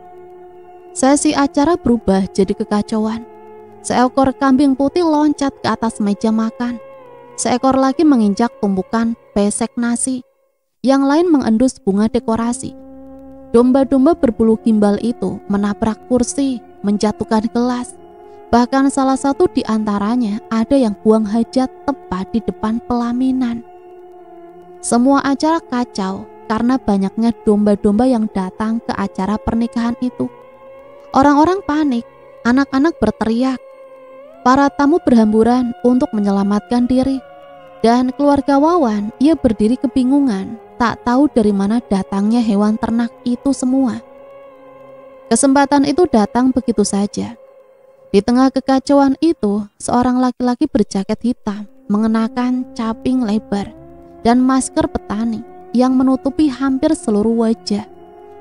Sesi acara berubah jadi kekacauan. Seekor kambing putih loncat ke atas meja makan. Seekor lagi menginjak tumpukan besek nasi, yang lain mengendus bunga dekorasi. Domba-domba berbulu gimbal itu menabrak kursi, menjatuhkan gelas. Bahkan salah satu di antaranya ada yang buang hajat tepat di depan pelaminan. Semua acara kacau karena banyaknya domba-domba yang datang ke acara pernikahan itu. Orang-orang panik, anak-anak berteriak. Para tamu berhamburan untuk menyelamatkan diri. Dan keluarga Wawan, ia berdiri kebingungan, tak tahu dari mana datangnya hewan ternak itu semua. Kesempatan itu datang begitu saja. Di tengah kekacauan itu, seorang laki-laki berjaket hitam, mengenakan caping lebar dan masker petani yang menutupi hampir seluruh wajah,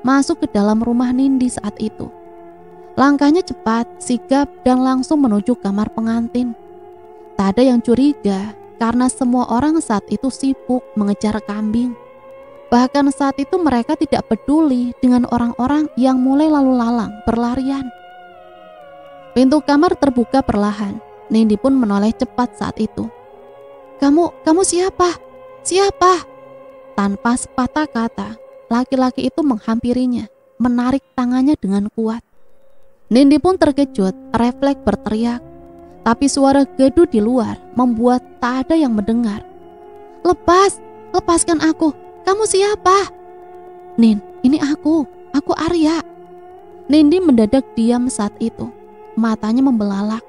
masuk ke dalam rumah Nindi saat itu. Langkahnya cepat, sigap, dan langsung menuju kamar pengantin. Tak ada yang curiga karena semua orang saat itu sibuk mengejar kambing. Bahkan saat itu mereka tidak peduli dengan orang-orang yang mulai lalu lalang berlarian. Pintu kamar terbuka perlahan. Nindi pun menoleh cepat saat itu. Kamu siapa? Siapa? Tanpa sepatah kata, laki-laki itu menghampirinya, menarik tangannya dengan kuat. Nindi pun terkejut, refleks berteriak. Tapi suara gaduh di luar membuat tak ada yang mendengar. Lepaskan aku. Kamu siapa? Nin, ini aku Arya. Nindi mendadak diam saat itu. Matanya membelalak.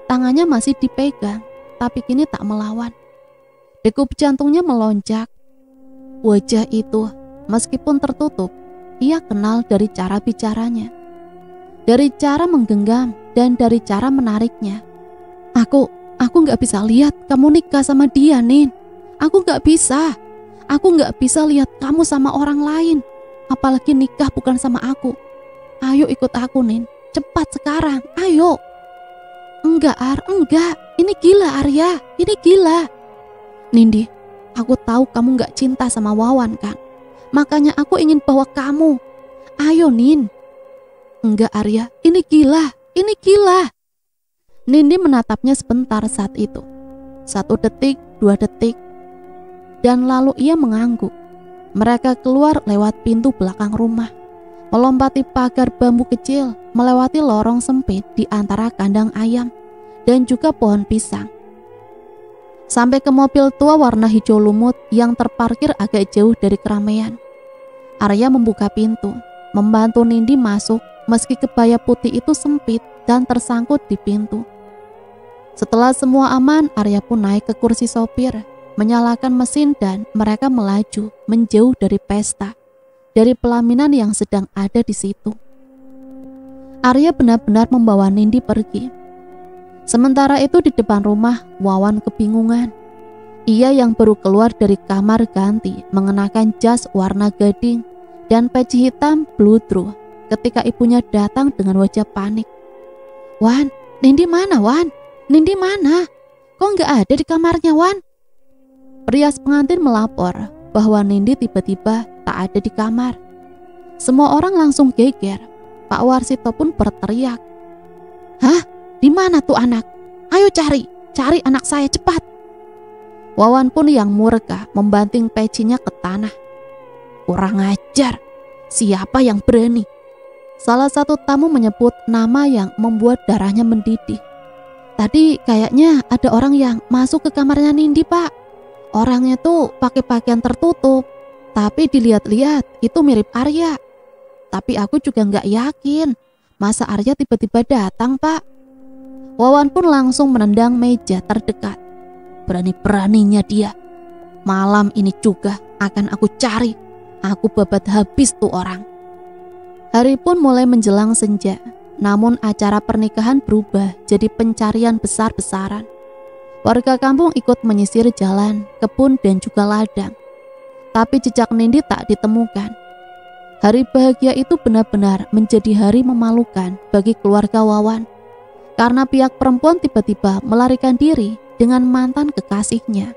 Tangannya masih dipegang, tapi kini tak melawan. Degup jantungnya melonjak. Wajah itu, meskipun tertutup, ia kenal dari cara bicaranya, dari cara menggenggam, dan dari cara menariknya. Aku gak bisa lihat kamu nikah sama dia, Nin. Aku gak bisa lihat kamu sama orang lain, apalagi nikah bukan sama aku. Ayo ikut aku, Nin. Cepat sekarang, ayo. Enggak, ini gila, Arya, ini gila. Nindi, aku tahu kamu gak cinta sama Wawan kan? Makanya aku ingin bawa kamu. Ayo, Nin. Enggak, Arya, ini gila. Nindi menatapnya sebentar saat itu. 1 detik, 2 detik. Dan lalu ia mengangguk. Mereka keluar lewat pintu belakang rumah, melompati pagar bambu kecil, melewati lorong sempit di antara kandang ayam dan juga pohon pisang. Sampai ke mobil tua warna hijau lumut yang terparkir agak jauh dari keramaian. Arya membuka pintu, membantu Nindi masuk meski kebaya putih itu sempit dan tersangkut di pintu. Setelah semua aman, Arya pun naik ke kursi sopir, menyalakan mesin dan mereka melaju menjauh dari pesta, dari pelaminan yang sedang ada di situ. Arya benar-benar membawa Nindi pergi. Sementara itu di depan rumah, Wawan kebingungan. Ia yang baru keluar dari kamar ganti mengenakan jas warna gading dan peci hitam bludru ketika ibunya datang dengan wajah panik. Wan, Nindi mana, Wan? Nindi mana? Kok nggak ada di kamarnya, Wan? Perias pengantin melapor bahwa Nindi tiba-tiba tak ada di kamar. Semua orang langsung geger. Pak Warsito pun berteriak. Hah? Di mana tuh anak? Ayo cari anak saya cepat. Wawan pun yang murka membanting pecinya ke tanah. Kurang ajar, siapa yang berani? Salah satu tamu menyebut nama yang membuat darahnya mendidih. Tadi kayaknya ada orang yang masuk ke kamarnya Nindi, Pak. Orangnya tuh pakai pakaian tertutup, tapi dilihat-lihat itu mirip Arya. Tapi aku juga nggak yakin, masa Arya tiba-tiba datang, Pak. Wawan pun langsung menendang meja terdekat. Berani-beraninya dia. Malam ini juga akan aku cari. Aku babat habis tuh orang. Hari pun mulai menjelang senja. Namun acara pernikahan berubah jadi pencarian besar-besaran. Warga kampung ikut menyisir jalan, kebun dan juga ladang. Tapi jejak Nindi tak ditemukan. Hari bahagia itu benar-benar menjadi hari memalukan bagi keluarga Wawan. Karena pihak perempuan tiba-tiba melarikan diri dengan mantan kekasihnya.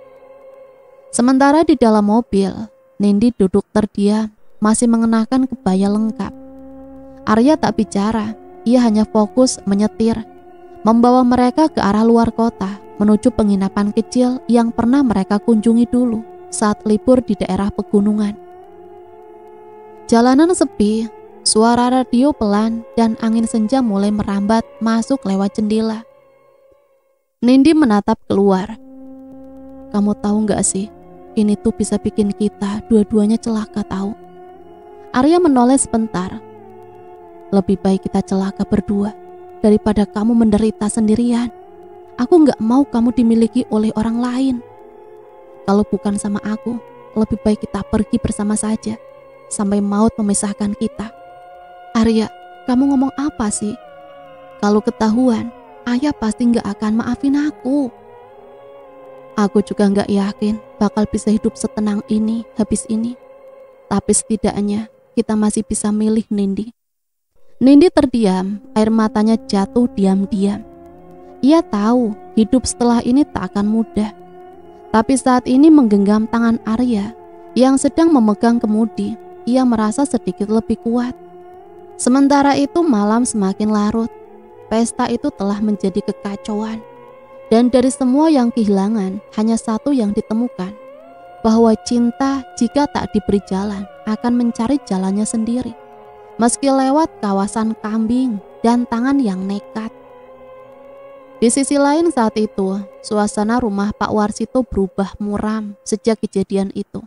Sementara di dalam mobil, Nindi duduk terdiam, masih mengenakan kebaya lengkap. Arya tak bicara. Ia hanya fokus menyetir, membawa mereka ke arah luar kota menuju penginapan kecil yang pernah mereka kunjungi dulu saat libur di daerah pegunungan. Jalanan sepi, suara radio pelan dan angin senja mulai merambat masuk lewat jendela. Nindi menatap keluar. Kamu tahu gak sih, ini tuh bisa bikin kita dua-duanya celaka tahu. Arya menoleh sebentar. Lebih baik kita celaka berdua daripada kamu menderita sendirian. Aku gak mau kamu dimiliki oleh orang lain. Kalau bukan sama aku, lebih baik kita pergi bersama saja sampai maut memisahkan kita. Arya, kamu ngomong apa sih? Kalau ketahuan, ayah pasti gak akan maafin aku. Aku juga gak yakin bakal bisa hidup setenang ini habis ini. Tapi setidaknya kita masih bisa milih Nindi. Nindi terdiam, air matanya jatuh diam-diam. Ia tahu hidup setelah ini tak akan mudah. Tapi saat ini menggenggam tangan Arya yang sedang memegang kemudi, ia merasa sedikit lebih kuat. Sementara itu malam semakin larut. Pesta itu telah menjadi kekacauan. Dan dari semua yang kehilangan, hanya satu yang ditemukan, bahwa cinta jika tak diberi jalan akan mencari jalannya sendiri, meski lewat kawasan kambing dan tangan yang nekat. Di sisi lain saat itu, suasana rumah Pak Warsito berubah muram sejak kejadian itu.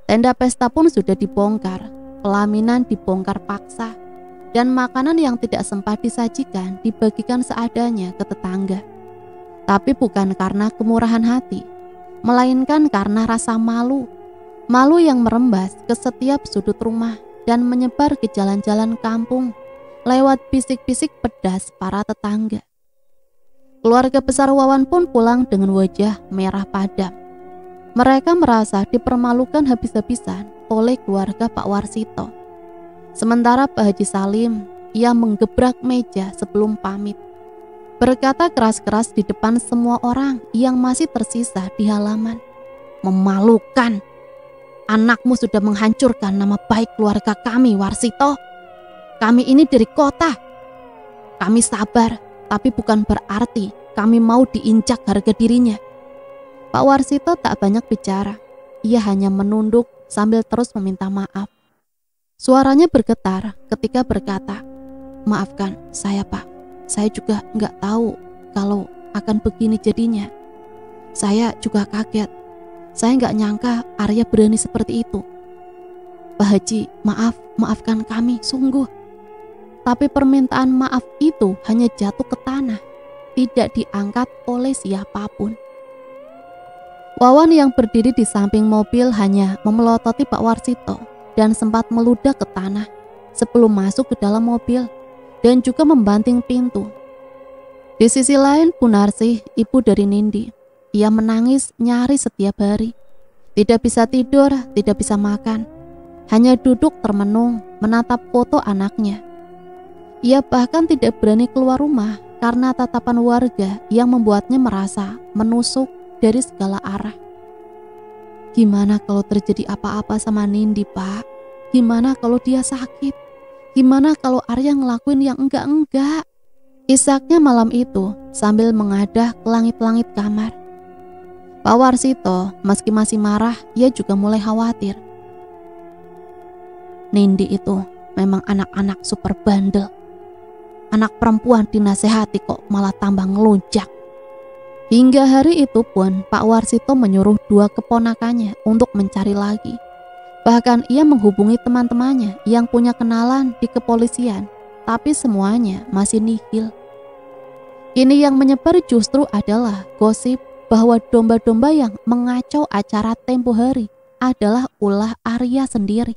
Tenda pesta pun sudah dibongkar, pelaminan dibongkar paksa, dan makanan yang tidak sempat disajikan dibagikan seadanya ke tetangga. Tapi bukan karena kemurahan hati, melainkan karena rasa malu. Malu yang merembas ke setiap sudut rumah dan menyebar ke jalan-jalan kampung lewat bisik-bisik pedas para tetangga. Keluarga besar Wawan pun pulang dengan wajah merah padam. Mereka merasa dipermalukan habis-habisan oleh keluarga Pak Warsito. Sementara Pak Haji Salim, ia menggebrak meja sebelum pamit. Berkata keras-keras di depan semua orang yang masih tersisa di halaman. Memalukan. Anakmu sudah menghancurkan nama baik keluarga kami, Warsito. Kami ini dari kota. Kami sabar, tapi bukan berarti kami mau diinjak harga dirinya. Pak Warsito tak banyak bicara. Ia hanya menunduk sambil terus meminta maaf. Suaranya bergetar ketika berkata, "Maafkan saya, Pak. Saya juga nggak tahu kalau akan begini jadinya. Saya juga kaget. Saya nggak nyangka Arya berani seperti itu. Pak Haji, maafkan kami, sungguh." Tapi permintaan maaf itu hanya jatuh ke tanah, tidak diangkat oleh siapapun. Wawan yang berdiri di samping mobil hanya memelototi Pak Warsito dan sempat meludah ke tanah sebelum masuk ke dalam mobil dan juga membanting pintu. Di sisi lain, Bu Narsih, ibu dari Nindi, ia menangis nyaris setiap hari. Tidak bisa tidur, tidak bisa makan, hanya duduk termenung menatap foto anaknya. Ia bahkan tidak berani keluar rumah karena tatapan warga yang membuatnya merasa menusuk dari segala arah. Gimana kalau terjadi apa-apa sama Nindi, Pak? Gimana kalau dia sakit? Gimana kalau Arya ngelakuin yang enggak-enggak? Isaknya malam itu sambil mengadah ke langit-langit kamar. Pak Warsito meski masih marah, ia juga mulai khawatir. Nindi itu memang anak-anak super bandel. Anak perempuan dinasehati kok malah tambah ngelunjak. Hingga hari itu pun Pak Warsito menyuruh dua keponakannya untuk mencari lagi. Bahkan ia menghubungi teman-temannya yang punya kenalan di kepolisian, tapi semuanya masih nihil. Kini yang menyebar justru adalah gosip bahwa domba-domba yang mengacau acara tempo hari adalah ulah Arya sendiri.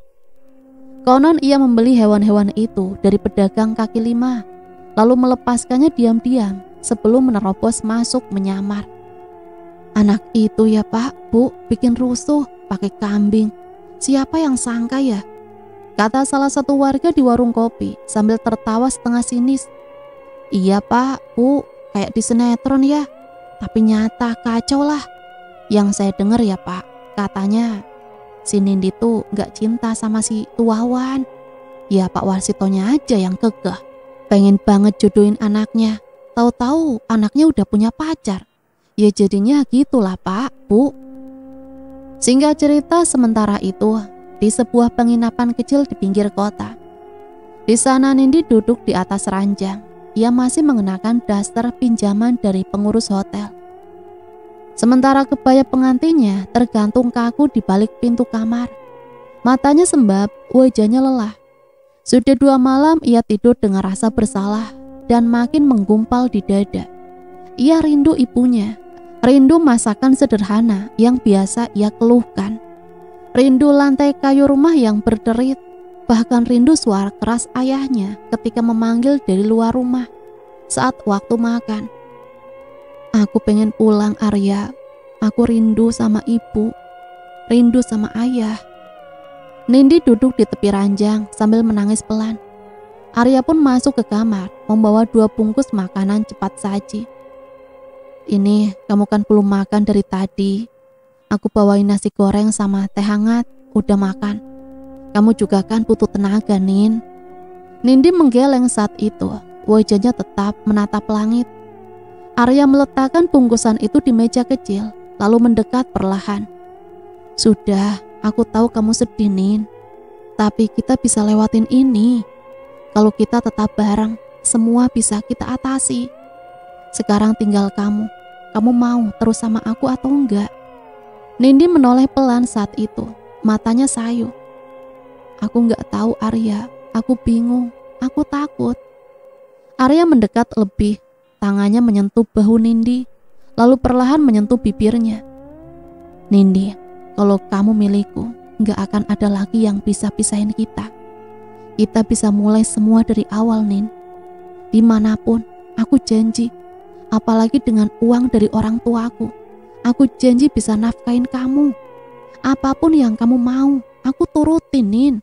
Konon ia membeli hewan-hewan itu dari pedagang kaki lima, lalu melepaskannya diam-diam sebelum menerobos masuk menyamar. Anak itu ya Pak, Bu, bikin rusuh pakai kambing. Siapa yang sangka ya? Kata salah satu warga di warung kopi sambil tertawa setengah sinis. Iya Pak, Bu, kayak di sinetron ya. Tapi nyata kacau lah. Yang saya dengar ya Pak, katanya si Nindi tuh gak cinta sama si Wawan. Ya Pak Warsitonya aja yang kekeh. Pengen banget jodohin anaknya. Tahu-tahu anaknya udah punya pacar. Ya jadinya gitulah Pak, Bu. Singkat cerita, sementara itu di sebuah penginapan kecil di pinggir kota. Di sana Nindi duduk di atas ranjang. Ia masih mengenakan daster pinjaman dari pengurus hotel. Sementara kebaya pengantinnya tergantung kaku di balik pintu kamar. Matanya sembab, wajahnya lelah. Sudah 2 malam ia tidur dengan rasa bersalah dan makin menggumpal di dada. Ia rindu ibunya, rindu masakan sederhana yang biasa ia keluhkan. Rindu lantai kayu rumah yang berderit, bahkan rindu suara keras ayahnya ketika memanggil dari luar rumah saat waktu makan. Aku pengen pulang Arya, aku rindu sama ibu, rindu sama ayah. Nindi duduk di tepi ranjang sambil menangis pelan. Arya pun masuk ke kamar membawa 2 bungkus makanan cepat saji. Ini kamu kan belum makan dari tadi. Aku bawain nasi goreng sama teh hangat, udah makan. Kamu juga kan butuh tenaga, Nin. Nindi menggeleng saat itu, wajahnya tetap menatap langit. Arya meletakkan bungkusan itu di meja kecil, lalu mendekat perlahan. Sudah, aku tahu kamu sedih, Nin. Tapi kita bisa lewatin ini. Kalau kita tetap bareng, semua bisa kita atasi. Sekarang tinggal kamu. Kamu mau terus sama aku atau enggak? Nindi menoleh pelan saat itu, matanya sayu. Aku enggak tahu Arya, aku bingung, aku takut. Arya mendekat lebih, tangannya menyentuh bahu Nindi, lalu perlahan menyentuh bibirnya. Nindi, kalau kamu milikku, enggak akan ada lagi yang bisa pisahin kita. Kita bisa mulai semua dari awal, Nin. Dimanapun, aku janji, apalagi dengan uang dari orang tuaku, aku janji bisa nafkain kamu. Apapun yang kamu mau, aku turutin, Nin.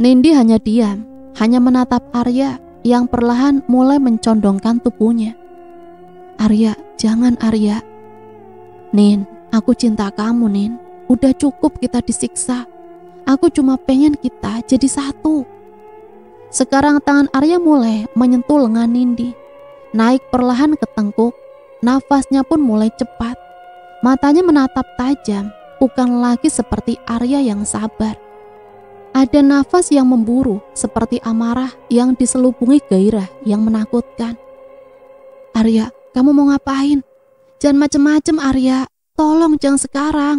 Nindi hanya diam, hanya menatap Arya yang perlahan mulai mencondongkan tubuhnya. Arya, jangan Arya. Nin, aku cinta kamu, Nin. Udah cukup kita disiksa. Aku cuma pengen kita jadi satu. Sekarang tangan Arya mulai menyentuh lengan Nindi, naik perlahan ke tengkuk. Nafasnya pun mulai cepat. Matanya menatap tajam, bukan lagi seperti Arya yang sabar. Ada nafas yang memburu, seperti amarah yang diselubungi gairah yang menakutkan. Arya, kamu mau ngapain? Jangan macem-macem Arya, tolong jangan sekarang.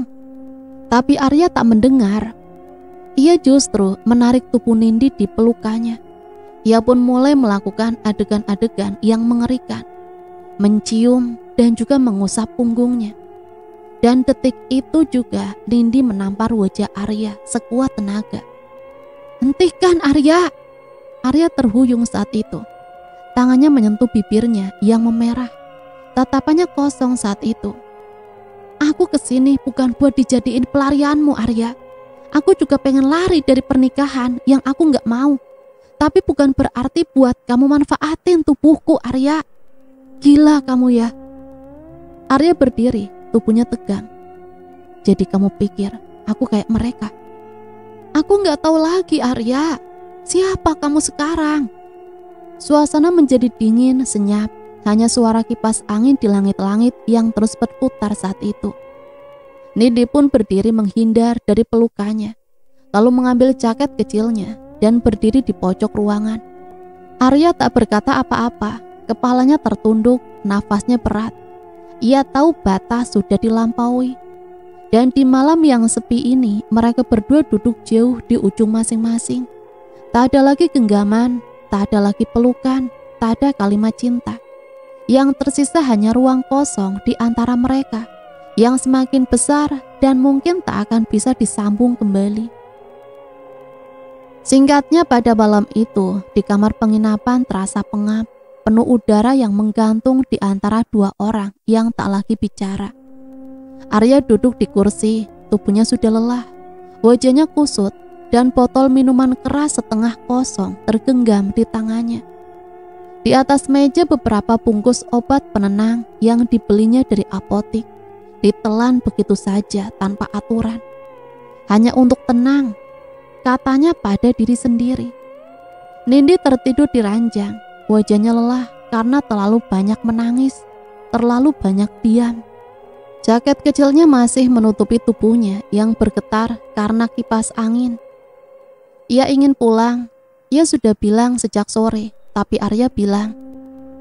Tapi Arya tak mendengar. Ia justru menarik tubuh Nindi di pelukannya. Ia pun mulai melakukan adegan-adegan yang mengerikan, mencium dan juga mengusap punggungnya. Dan detik itu juga Nindi menampar wajah Arya sekuat tenaga. Hentikan Arya! Arya terhuyung saat itu. Tangannya menyentuh bibirnya yang memerah. Tatapannya kosong saat itu. Aku kesini bukan buat dijadiin pelarianmu Arya. Aku juga pengen lari dari pernikahan yang aku gak mau. Tapi bukan berarti buat kamu manfaatin tubuhku Arya. Gila kamu ya. Arya berdiri, tubuhnya tegang. Jadi kamu pikir aku kayak mereka? Aku gak tahu lagi Arya. Siapa kamu sekarang? Suasana menjadi dingin, senyap. Hanya suara kipas angin di langit-langit yang terus berputar saat itu. Nindi pun berdiri menghindar dari pelukannya, lalu mengambil jaket kecilnya dan berdiri di pojok ruangan. Arya tak berkata apa-apa, kepalanya tertunduk, nafasnya berat. Ia tahu batas sudah dilampaui. Dan di malam yang sepi ini, mereka berdua duduk jauh di ujung masing-masing. Tak ada lagi genggaman, tak ada lagi pelukan, tak ada kalimat cinta. Yang tersisa hanya ruang kosong di antara mereka, yang semakin besar dan mungkin tak akan bisa disambung kembali. Singkatnya pada malam itu, di kamar penginapan terasa pengap, penuh udara yang menggantung di antara 2 orang yang tak lagi bicara. Arya duduk di kursi, tubuhnya sudah lelah, wajahnya kusut, dan botol minuman keras setengah kosong tergenggam di tangannya. Di atas meja beberapa bungkus obat penenang yang dibelinya dari apotik, ditelan begitu saja tanpa aturan. Hanya untuk tenang, katanya pada diri sendiri. Nindi tertidur di ranjang, wajahnya lelah karena terlalu banyak menangis. terlalu banyak diam. Jaket kecilnya masih menutupi tubuhnya yang bergetar karena kipas angin. Ia ingin pulang. Ia sudah bilang sejak sore, tapi Arya bilang,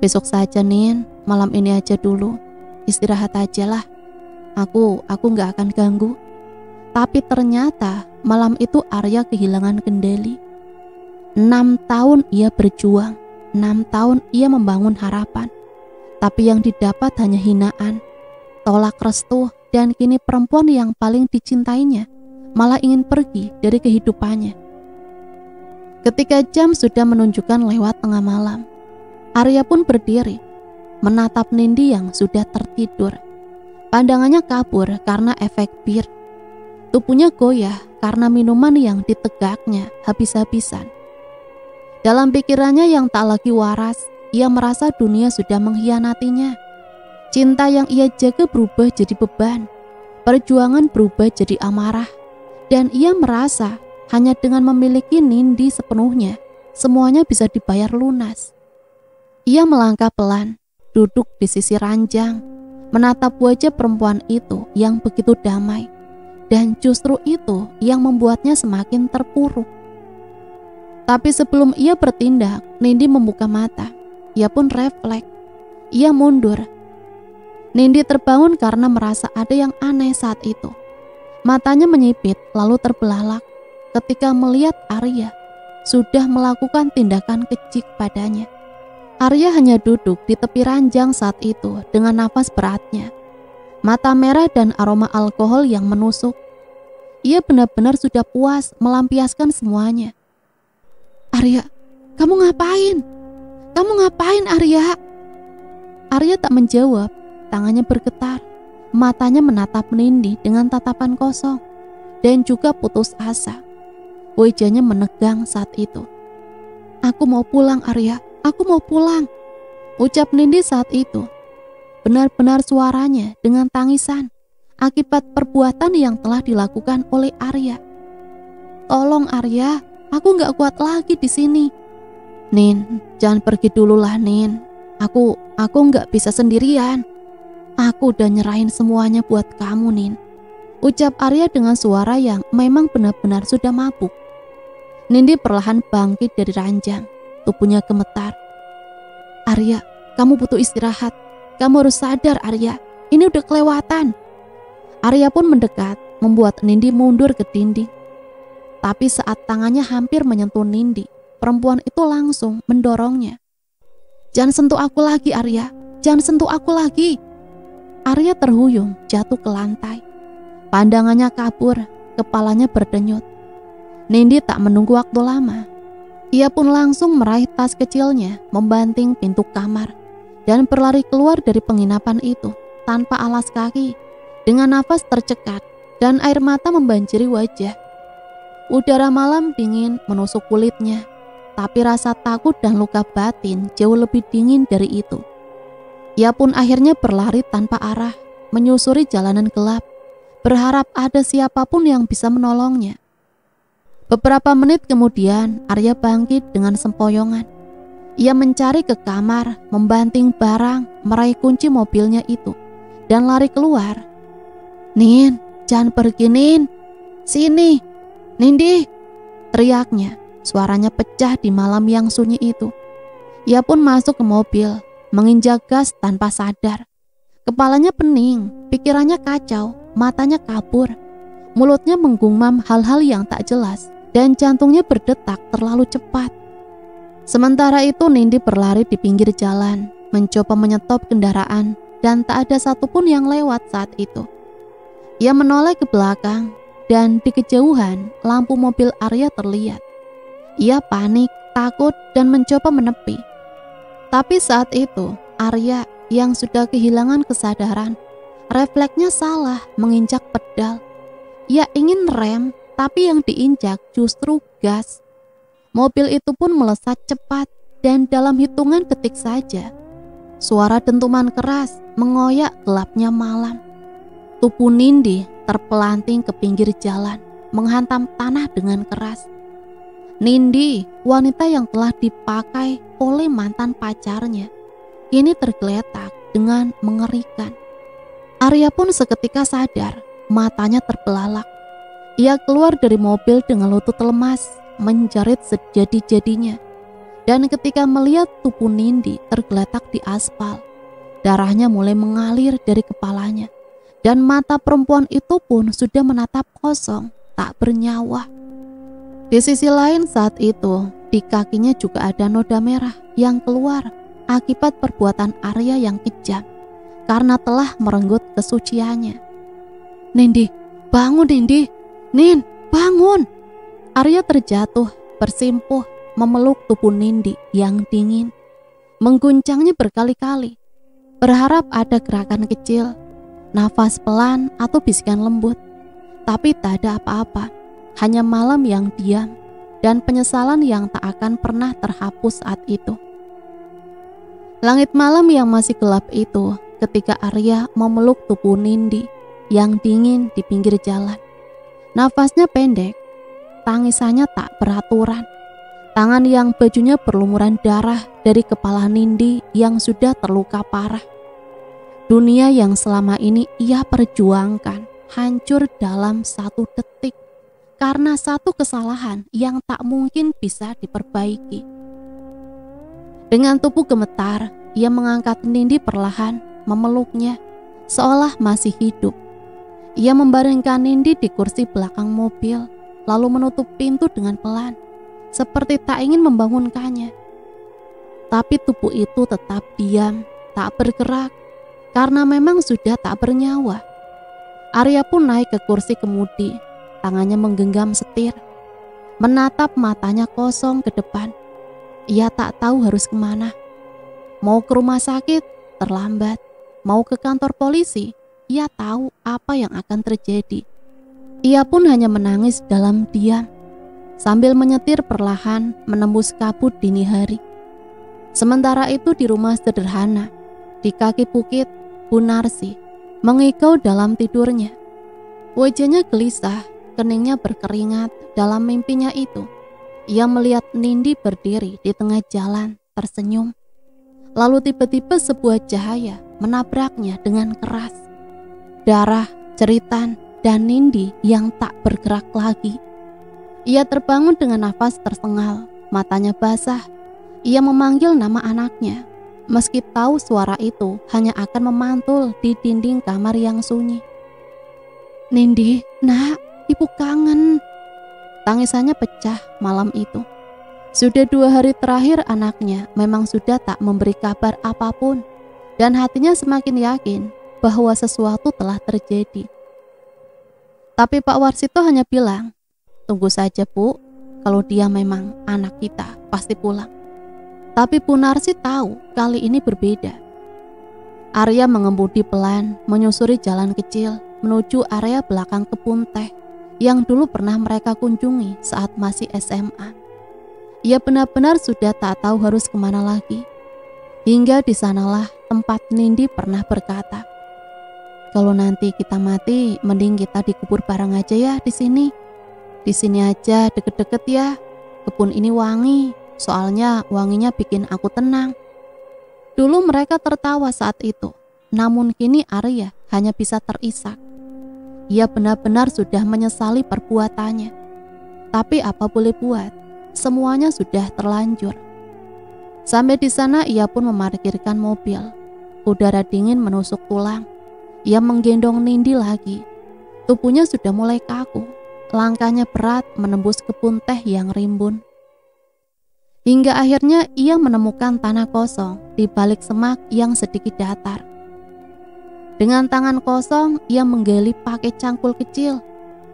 "Besok saja, Nin, malam ini aja dulu. Istirahat aja lah. Aku gak akan ganggu." Tapi ternyata malam itu Arya kehilangan kendali. 6 tahun ia berjuang, 6 tahun ia membangun harapan. Tapi yang didapat hanya hinaan, tolak restu, dan kini perempuan yang paling dicintainya malah ingin pergi dari kehidupannya. Ketika jam sudah menunjukkan lewat tengah malam, Arya pun berdiri, menatap Nindi yang sudah tertidur. Pandangannya kabur karena efek bir. Tubuhnya goyah karena minuman yang ditegaknya habis-habisan. Dalam pikirannya yang tak lagi waras, ia merasa dunia sudah mengkhianatinya. Cinta yang ia jaga berubah jadi beban. Perjuangan berubah jadi amarah. Dan ia merasa hanya dengan memiliki Nindi sepenuhnya, semuanya bisa dibayar lunas. Ia melangkah pelan, duduk di sisi ranjang, menatap wajah perempuan itu yang begitu damai. Dan justru itu yang membuatnya semakin terpuruk. Tapi sebelum ia bertindak, Nindi membuka mata. Ia pun refleks. Ia mundur. Nindi terbangun karena merasa ada yang aneh saat itu. Matanya menyipit lalu terbelalak ketika melihat Arya sudah melakukan tindakan keji padanya. Arya hanya duduk di tepi ranjang saat itu dengan nafas beratnya. Mata merah dan aroma alkohol yang menusuk. Ia benar-benar sudah puas melampiaskan semuanya. "Arya, kamu ngapain? Kamu ngapain, Arya?" Arya tak menjawab, tangannya bergetar. Matanya menatap Nindi dengan tatapan kosong dan juga putus asa. Wajahnya menegang saat itu. "Aku mau pulang, Arya, aku mau pulang," ucap Nindi saat itu. Benar-benar suaranya dengan tangisan akibat perbuatan yang telah dilakukan oleh Arya. "Tolong Arya, aku gak kuat lagi di sini." "Nin, jangan pergi dulu lah, Nin. Aku gak bisa sendirian. Aku udah nyerahin semuanya buat kamu, Nin," ucap Arya dengan suara yang memang benar-benar sudah mabuk. Nindi perlahan bangkit dari ranjang, tubuhnya gemetar. "Arya, kamu butuh istirahat. Kamu harus sadar, Arya. Ini udah kelewatan." Arya pun mendekat, membuat Nindi mundur ke dinding. Tapi saat tangannya hampir menyentuh Nindi, perempuan itu langsung mendorongnya. "Jangan sentuh aku lagi, Arya. Jangan sentuh aku lagi." Arya terhuyung jatuh ke lantai. Pandangannya kabur, kepalanya berdenyut. Nindi tak menunggu waktu lama. Ia pun langsung meraih tas kecilnya, membanting pintu kamar, dan berlari keluar dari penginapan itu tanpa alas kaki, dengan nafas tercekat dan air mata membanjiri wajah. Udara malam dingin menusuk kulitnya, tapi rasa takut dan luka batin jauh lebih dingin dari itu. Ia pun akhirnya berlari tanpa arah, menyusuri jalanan gelap, berharap ada siapapun yang bisa menolongnya. Beberapa menit kemudian, Arya bangkit dengan sempoyongan. Ia mencari ke kamar, membanting barang, meraih kunci mobilnya itu, dan lari keluar. "Nin, jangan pergi, Nin. Sini, Nindi," teriaknya. Suaranya pecah di malam yang sunyi itu. Ia pun masuk ke mobil, menginjak gas tanpa sadar. Kepalanya pening, pikirannya kacau, matanya kabur. Mulutnya menggumam hal-hal yang tak jelas, dan jantungnya berdetak terlalu cepat. Sementara itu Nindi berlari di pinggir jalan, mencoba menyetop kendaraan, dan tak ada satupun yang lewat saat itu. Ia menoleh ke belakang, dan di kejauhan lampu mobil Arya terlihat. Ia panik, takut, dan mencoba menepi. Tapi saat itu Arya yang sudah kehilangan kesadaran, refleksnya salah menginjak pedal. Ia ingin rem, tapi yang diinjak justru gas. Mobil itu pun melesat cepat, dan dalam hitungan detik saja, suara dentuman keras mengoyak gelapnya malam. Tubuh Nindi terpelanting ke pinggir jalan, menghantam tanah dengan keras. Nindi, wanita yang telah dipakai oleh mantan pacarnya, kini tergeletak dengan mengerikan. Arya pun seketika sadar, matanya terbelalak. Ia keluar dari mobil dengan lutut lemas, menjerit sejadi-jadinya. Dan ketika melihat tubuh Nindi tergeletak di aspal, darahnya mulai mengalir dari kepalanya. Dan mata perempuan itu pun sudah menatap kosong, tak bernyawa. Di sisi lain saat itu, di kakinya juga ada noda merah yang keluar akibat perbuatan Arya yang kejam karena telah merenggut kesuciannya. "Nindi, bangun Nindi! Nin, bangun!" Arya terjatuh, bersimpuh, memeluk tubuh Nindi yang dingin, mengguncangnya berkali-kali, berharap ada gerakan kecil, nafas pelan atau bisikan lembut. Tapi tak ada apa-apa, hanya malam yang diam dan penyesalan yang tak akan pernah terhapus saat itu. Langit malam yang masih gelap itu ketika Arya memeluk tubuh Nindi yang dingin di pinggir jalan. Nafasnya pendek, tangisannya tak beraturan. Tangan yang bajunya berlumuran darah dari kepala Nindi yang sudah terluka parah. Dunia yang selama ini ia perjuangkan hancur dalam 1 detik karena satu kesalahan yang tak mungkin bisa diperbaiki. Dengan tubuh gemetar, ia mengangkat Nindi perlahan, memeluknya, seolah masih hidup. Ia membaringkan Nindi di kursi belakang mobil, lalu menutup pintu dengan pelan, seperti tak ingin membangunkannya. Tapi tubuh itu tetap diam, tak bergerak, karena memang sudah tak bernyawa. Arya pun naik ke kursi kemudi, tangannya menggenggam setir, menatap matanya kosong ke depan. Ia tak tahu harus kemana. Mau ke rumah sakit, terlambat. Mau ke kantor polisi, ia tahu apa yang akan terjadi. Ia pun hanya menangis dalam diam, sambil menyetir perlahan menembus kabut dini hari. Sementara itu di rumah sederhana, di kaki bukit, Bu Narsi mengigau dalam tidurnya. Wajahnya gelisah, keningnya berkeringat dalam mimpinya itu. Ia melihat Nindi berdiri di tengah jalan, tersenyum. Lalu tiba-tiba sebuah cahaya menabraknya dengan keras. Darah, jeritan, dan Nindi yang tak bergerak lagi. Ia terbangun dengan nafas tersengal, matanya basah. Ia memanggil nama anaknya, meski tahu suara itu hanya akan memantul di dinding kamar yang sunyi. "Nindi, nak, ibu kangen." Tangisannya pecah malam itu. Sudah 2 hari terakhir anaknya memang sudah tak memberi kabar apapun, dan hatinya semakin yakin bahwa sesuatu telah terjadi. Tapi Pak Warsito hanya bilang, "Tunggu saja Bu, kalau dia memang anak kita pasti pulang." Tapi Bu Narsi tahu kali ini berbeda. Arya mengemudi pelan menyusuri jalan kecil menuju area belakang kebun teh yang dulu pernah mereka kunjungi saat masih SMA. Ia benar-benar sudah tak tahu harus kemana lagi. Hingga di sanalah tempat Nindi pernah berkata, "Kalau nanti kita mati, mending kita dikubur bareng aja ya di sini. Di sini aja deket-deket ya. Kebun ini wangi, soalnya wanginya bikin aku tenang." Dulu mereka tertawa saat itu, namun kini Arya hanya bisa terisak. Ia benar-benar sudah menyesali perbuatannya. Tapi apa boleh buat, semuanya sudah terlanjur. Sampai di sana ia pun memarkirkan mobil. Udara dingin menusuk tulang. Ia menggendong Nindi lagi. Tubuhnya sudah mulai kaku. Langkahnya berat menembus kebun teh yang rimbun. Hingga akhirnya ia menemukan tanah kosong di balik semak yang sedikit datar. Dengan tangan kosong ia menggali pakai cangkul kecil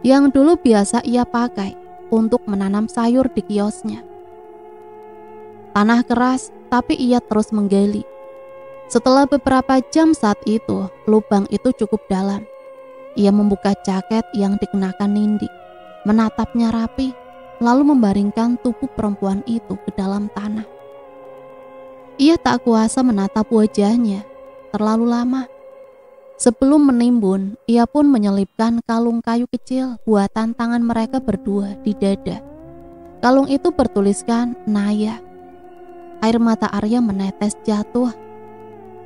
yang dulu biasa ia pakai untuk menanam sayur di kiosnya. Tanah keras, tapi ia terus menggali. Setelah beberapa jam saat itu, lubang itu cukup dalam. Ia membuka jaket yang dikenakan Nindi, menatapnya rapi, lalu membaringkan tubuh perempuan itu ke dalam tanah. Ia tak kuasa menatap wajahnya, terlalu lama. Sebelum menimbun, ia pun menyelipkan kalung kayu kecil buatan tangan mereka berdua di dada. Kalung itu bertuliskan Naya. Air mata Arya menetes jatuh.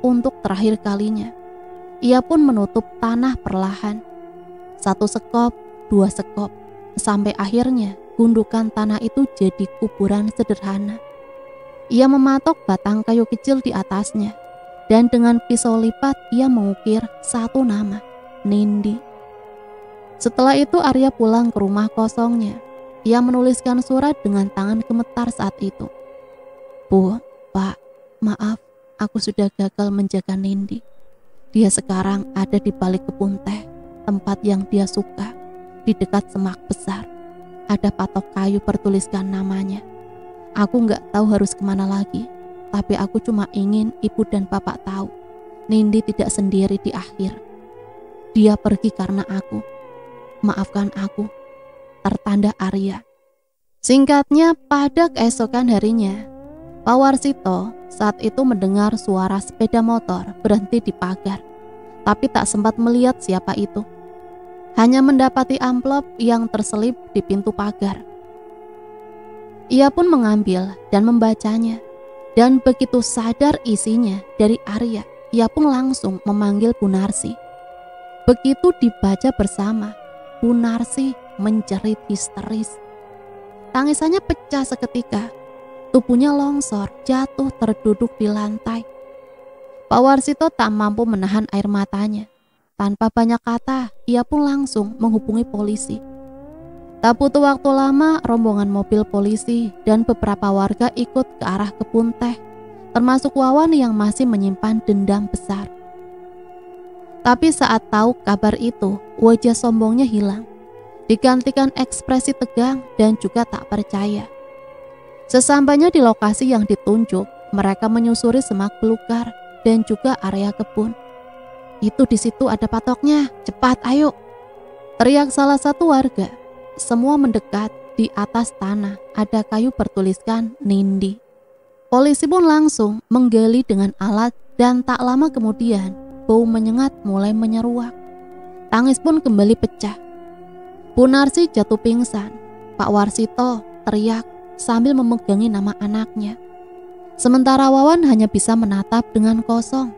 untuk terakhir kalinya. Ia pun menutup tanah perlahan. 1 sekop, 2 sekop, sampai akhirnya gundukan tanah itu jadi kuburan sederhana. Ia mematok batang kayu kecil di atasnya, dan dengan pisau lipat ia mengukir 1 nama, Nindi. Setelah itu Arya pulang ke rumah kosongnya. Ia menuliskan surat dengan tangan gemetar saat itu. Bu, Pak, maaf, aku sudah gagal menjaga Nindi. Dia sekarang ada di balik kebun teh, tempat yang dia suka, di dekat semak besar. Ada patok kayu bertuliskan namanya. Aku nggak tahu harus kemana lagi, tapi aku cuma ingin ibu dan bapak tahu, Nindi tidak sendiri di akhir. Dia pergi karena aku. Maafkan aku. Tertanda Arya. Singkatnya, pada keesokan harinya, Pak Warsito saat itu mendengar suara sepeda motor berhenti di pagar, tapi tak sempat melihat siapa itu. Hanya mendapati amplop yang terselip di pintu pagar. Ia pun mengambil dan membacanya, dan begitu sadar isinya dari Arya, ia pun langsung memanggil Bu Narsi. Begitu dibaca bersama, Bu Narsi menjerit histeris. Tangisannya pecah seketika. Tubuhnya longsor, jatuh terduduk di lantai. Pak Warsito tak mampu menahan air matanya. Tanpa banyak kata, ia pun langsung menghubungi polisi. Tak butuh waktu lama, rombongan mobil polisi dan beberapa warga ikut ke arah kebun teh, termasuk Wawan yang masih menyimpan dendam besar. Tapi saat tahu kabar itu, wajah sombongnya hilang, digantikan ekspresi tegang dan juga tak percaya. Sesampainya di lokasi yang ditunjuk, mereka menyusuri semak belukar dan juga area kebun. Itu di situ ada patoknya, cepat ayo, teriak salah satu warga. Semua mendekat. Di atas tanah ada kayu bertuliskan Nindi. Polisi pun langsung menggali dengan alat, dan tak lama kemudian bau menyengat mulai menyeruak. Tangis pun kembali pecah. Bu Narsi jatuh pingsan. Pak Warsito teriak sambil memegangi nama anaknya. Sementara Wawan hanya bisa menatap dengan kosong.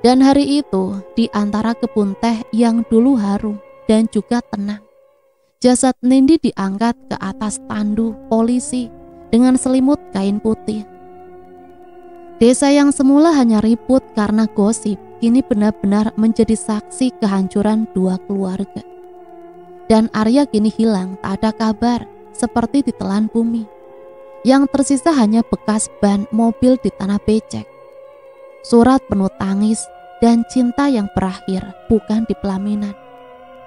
Dan hari itu, di antara kebun teh yang dulu harum dan juga tenang, jasad Nindi diangkat ke atas tandu polisi dengan selimut kain putih. Desa yang semula hanya ribut karena gosip, kini benar-benar menjadi saksi kehancuran 2 keluarga. Dan Arya kini hilang, tak ada kabar, seperti ditelan bumi. Yang tersisa hanya bekas ban mobil di tanah becek. Surat penuh tangis dan cinta yang berakhir bukan di pelaminan,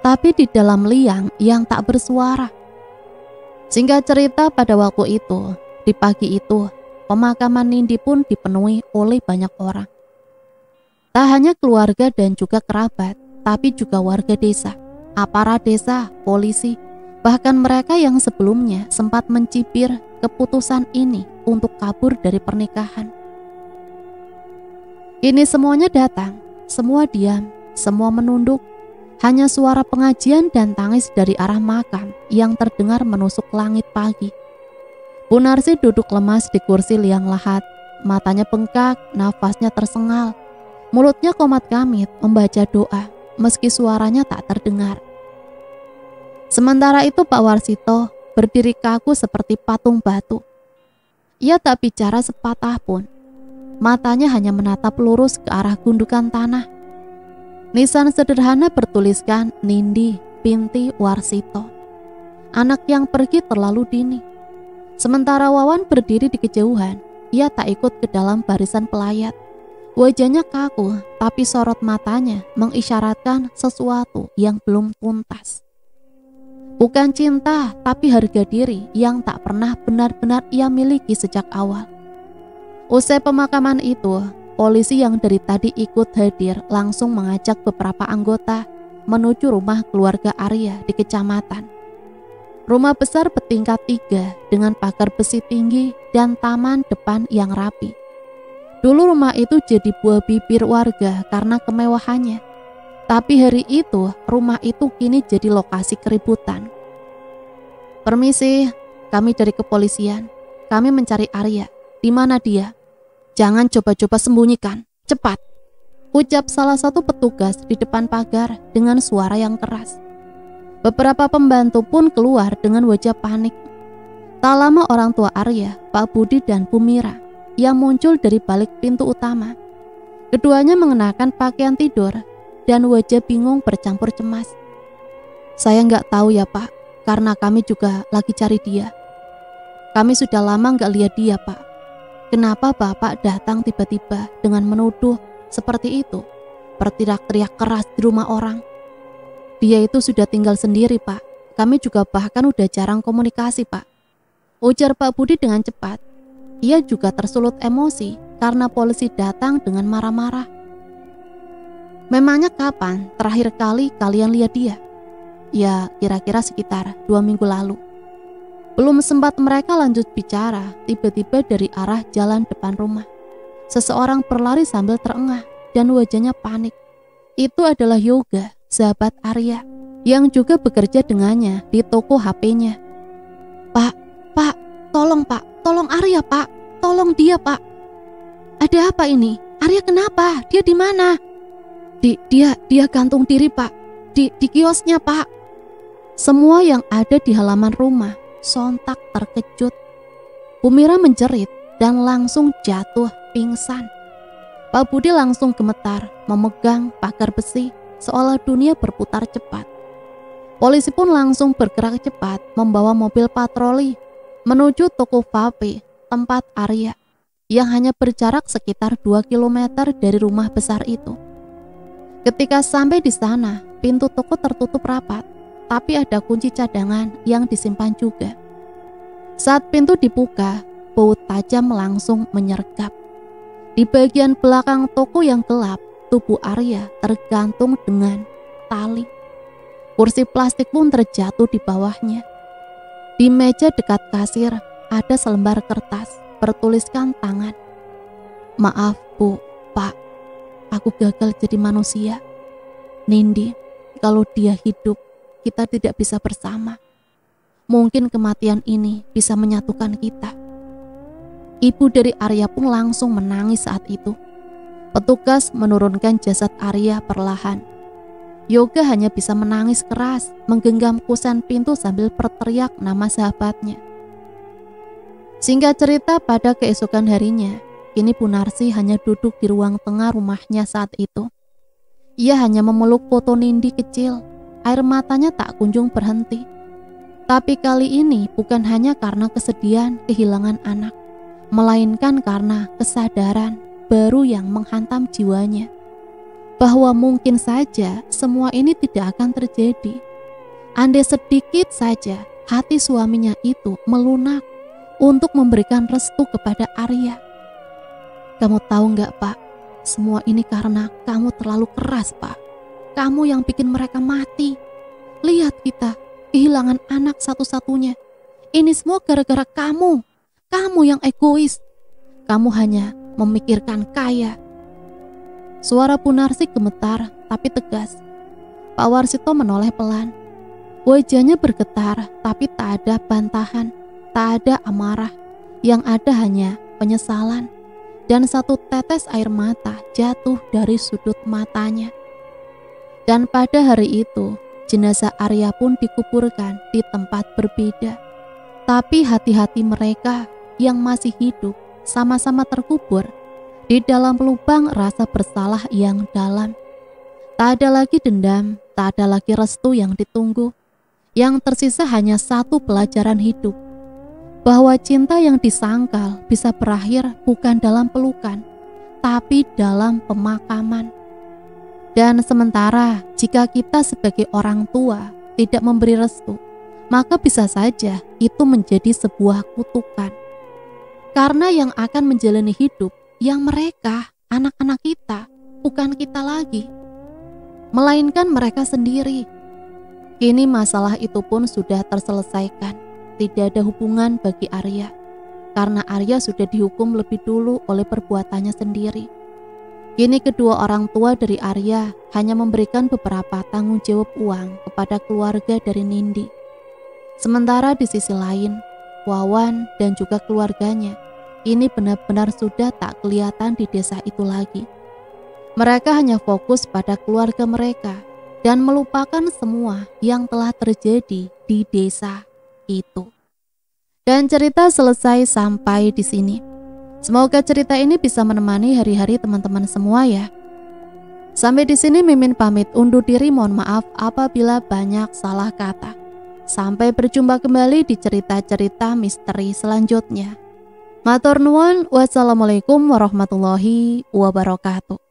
tapi di dalam liang yang tak bersuara. Singkat cerita, pada waktu itu, di pagi itu, pemakaman Nindi pun dipenuhi oleh banyak orang. Tak hanya keluarga dan juga kerabat, tapi juga warga desa, aparat desa, polisi, bahkan mereka yang sebelumnya sempat mencibir keputusan ini untuk kabur dari pernikahan. Kini semuanya datang, semua diam, semua menunduk. Hanya suara pengajian dan tangis dari arah makam yang terdengar menusuk langit pagi. Bu Narsi duduk lemas di kursi liang lahat, matanya bengkak, nafasnya tersengal. Mulutnya komat kamit membaca doa, meski suaranya tak terdengar. Sementara itu Pak Warsito berdiri kaku seperti patung batu. Ia tak bicara sepatah pun. Matanya hanya menatap lurus ke arah gundukan tanah. Nisan sederhana bertuliskan Nindi binti Warsito, anak yang pergi terlalu dini. Sementara Wawan berdiri di kejauhan, ia tak ikut ke dalam barisan pelayat. Wajahnya kaku, tapi sorot matanya mengisyaratkan sesuatu yang belum tuntas. Bukan cinta, tapi harga diri yang tak pernah benar-benar ia miliki sejak awal. Usai pemakaman itu, polisi yang dari tadi ikut hadir langsung mengajak beberapa anggota menuju rumah keluarga Arya di kecamatan. Rumah besar bertingkat 3 dengan pagar besi tinggi dan taman depan yang rapi. Dulu rumah itu jadi buah bibir warga karena kemewahannya. Tapi hari itu, rumah itu kini jadi lokasi keributan. Permisi, kami dari kepolisian. Kami mencari Arya. Di mana dia? Jangan coba-coba sembunyikan. cepat," ucap salah satu petugas di depan pagar dengan suara yang keras. Beberapa pembantu pun keluar dengan wajah panik. Tak lama orang tua Arya, Pak Budi dan Bu Mira, yang muncul dari balik pintu utama. Keduanya mengenakan pakaian tidur dan wajah bingung bercampur cemas. "Saya nggak tahu ya Pak, karena kami juga lagi cari dia. Kami sudah lama nggak lihat dia Pak. Kenapa Bapak datang tiba-tiba dengan menuduh seperti itu, berteriak-teriak keras di rumah orang? Dia itu sudah tinggal sendiri Pak. Kami juga bahkan udah jarang komunikasi Pak," ujar Pak Budi dengan cepat. Ia juga tersulut emosi karena polisi datang dengan marah-marah. "Memangnya kapan terakhir kali kalian lihat dia?" "Ya, kira-kira sekitar 2 minggu lalu." Belum sempat mereka lanjut bicara, tiba-tiba dari arah jalan depan rumah, seseorang berlari sambil terengah dan wajahnya panik. Itu adalah Yoga, sahabat Arya, yang juga bekerja dengannya di toko HP-nya. Pak, tolong Arya Pak, tolong dia Pak." "Ada apa ini? Arya kenapa? Dia di mana?" Dia gantung diri Pak, di kiosnya Pak." Semua yang ada di halaman rumah sontak terkejut. Bu Mira menjerit dan langsung jatuh pingsan. Pak Budi langsung gemetar memegang pagar besi seolah dunia berputar cepat. Polisi pun langsung bergerak cepat membawa mobil patroli menuju toko vape tempat Arya yang hanya berjarak sekitar 2 km dari rumah besar itu. Ketika sampai di sana, pintu toko tertutup rapat, tapi ada kunci cadangan yang disimpan juga. Saat pintu dibuka, bau tajam langsung menyergap. Di bagian belakang toko yang gelap, tubuh Arya tergantung dengan tali. Kursi plastik pun terjatuh di bawahnya. Di meja dekat kasir ada selembar kertas bertuliskan tangan. "Maaf Bu, Pak, aku gagal jadi manusia. Nindi, kalau dia hidup, kita tidak bisa bersama. Mungkin kematian ini bisa menyatukan kita." Ibu dari Arya pun langsung menangis saat itu. Petugas menurunkan jasad Arya perlahan. Yoga hanya bisa menangis keras, menggenggam kusen pintu sambil berteriak nama sahabatnya. Singkat cerita, pada keesokan harinya, kini Bu Narsi hanya duduk di ruang tengah rumahnya saat itu. Ia hanya memeluk foto Nindi kecil. Air matanya tak kunjung berhenti. Tapi kali ini bukan hanya karena kesedihan kehilangan anak, melainkan karena kesadaran baru yang menghantam jiwanya, bahwa mungkin saja semua ini tidak akan terjadi. Andai sedikit saja hati suaminya itu melunak untuk memberikan restu kepada Arya. "Kamu tahu nggak Pak, semua ini karena kamu terlalu keras Pak. Kamu yang bikin mereka mati. Lihat kita kehilangan anak satu-satunya. Ini semua gara-gara kamu. Kamu yang egois. Kamu hanya memikirkan kaya." Suara Bu Narsi gemetar tapi tegas. Pak Warsito menoleh pelan. Wajahnya bergetar tapi tak ada bantahan, tak ada amarah. Yang ada hanya penyesalan. Dan satu tetes air mata jatuh dari sudut matanya. Dan pada hari itu, jenazah Arya pun dikuburkan di tempat berbeda. Tapi hati-hati mereka yang masih hidup sama-sama terkubur di dalam lubang rasa bersalah yang dalam. Tak ada lagi dendam, tak ada lagi restu yang ditunggu. Yang tersisa hanya satu pelajaran hidup, bahwa cinta yang disangkal bisa berakhir bukan dalam pelukan, tapi dalam pemakaman. Dan sementara jika kita sebagai orang tua tidak memberi restu, maka bisa saja itu menjadi sebuah kutukan. Karena yang akan menjalani hidup yang mereka, anak-anak kita, bukan kita lagi, melainkan mereka sendiri. Kini masalah itu pun sudah terselesaikan. Tidak ada hubungan bagi Arya, karena Arya sudah dihukum lebih dulu oleh perbuatannya sendiri. Kini kedua orang tua dari Arya hanya memberikan beberapa tanggung jawab uang kepada keluarga dari Nindi. Sementara di sisi lain, Wawan dan juga keluarganya ini benar-benar sudah tak kelihatan di desa itu lagi. Mereka hanya fokus pada keluarga mereka dan melupakan semua yang telah terjadi di desa itu. Dan cerita selesai sampai di sini. Semoga cerita ini bisa menemani hari-hari teman-teman semua ya. Sampai di sini Mimin pamit undur diri, mohon maaf apabila banyak salah kata. Sampai berjumpa kembali di cerita-cerita misteri selanjutnya. Matur nuwun, wassalamualaikum warahmatullahi wabarakatuh.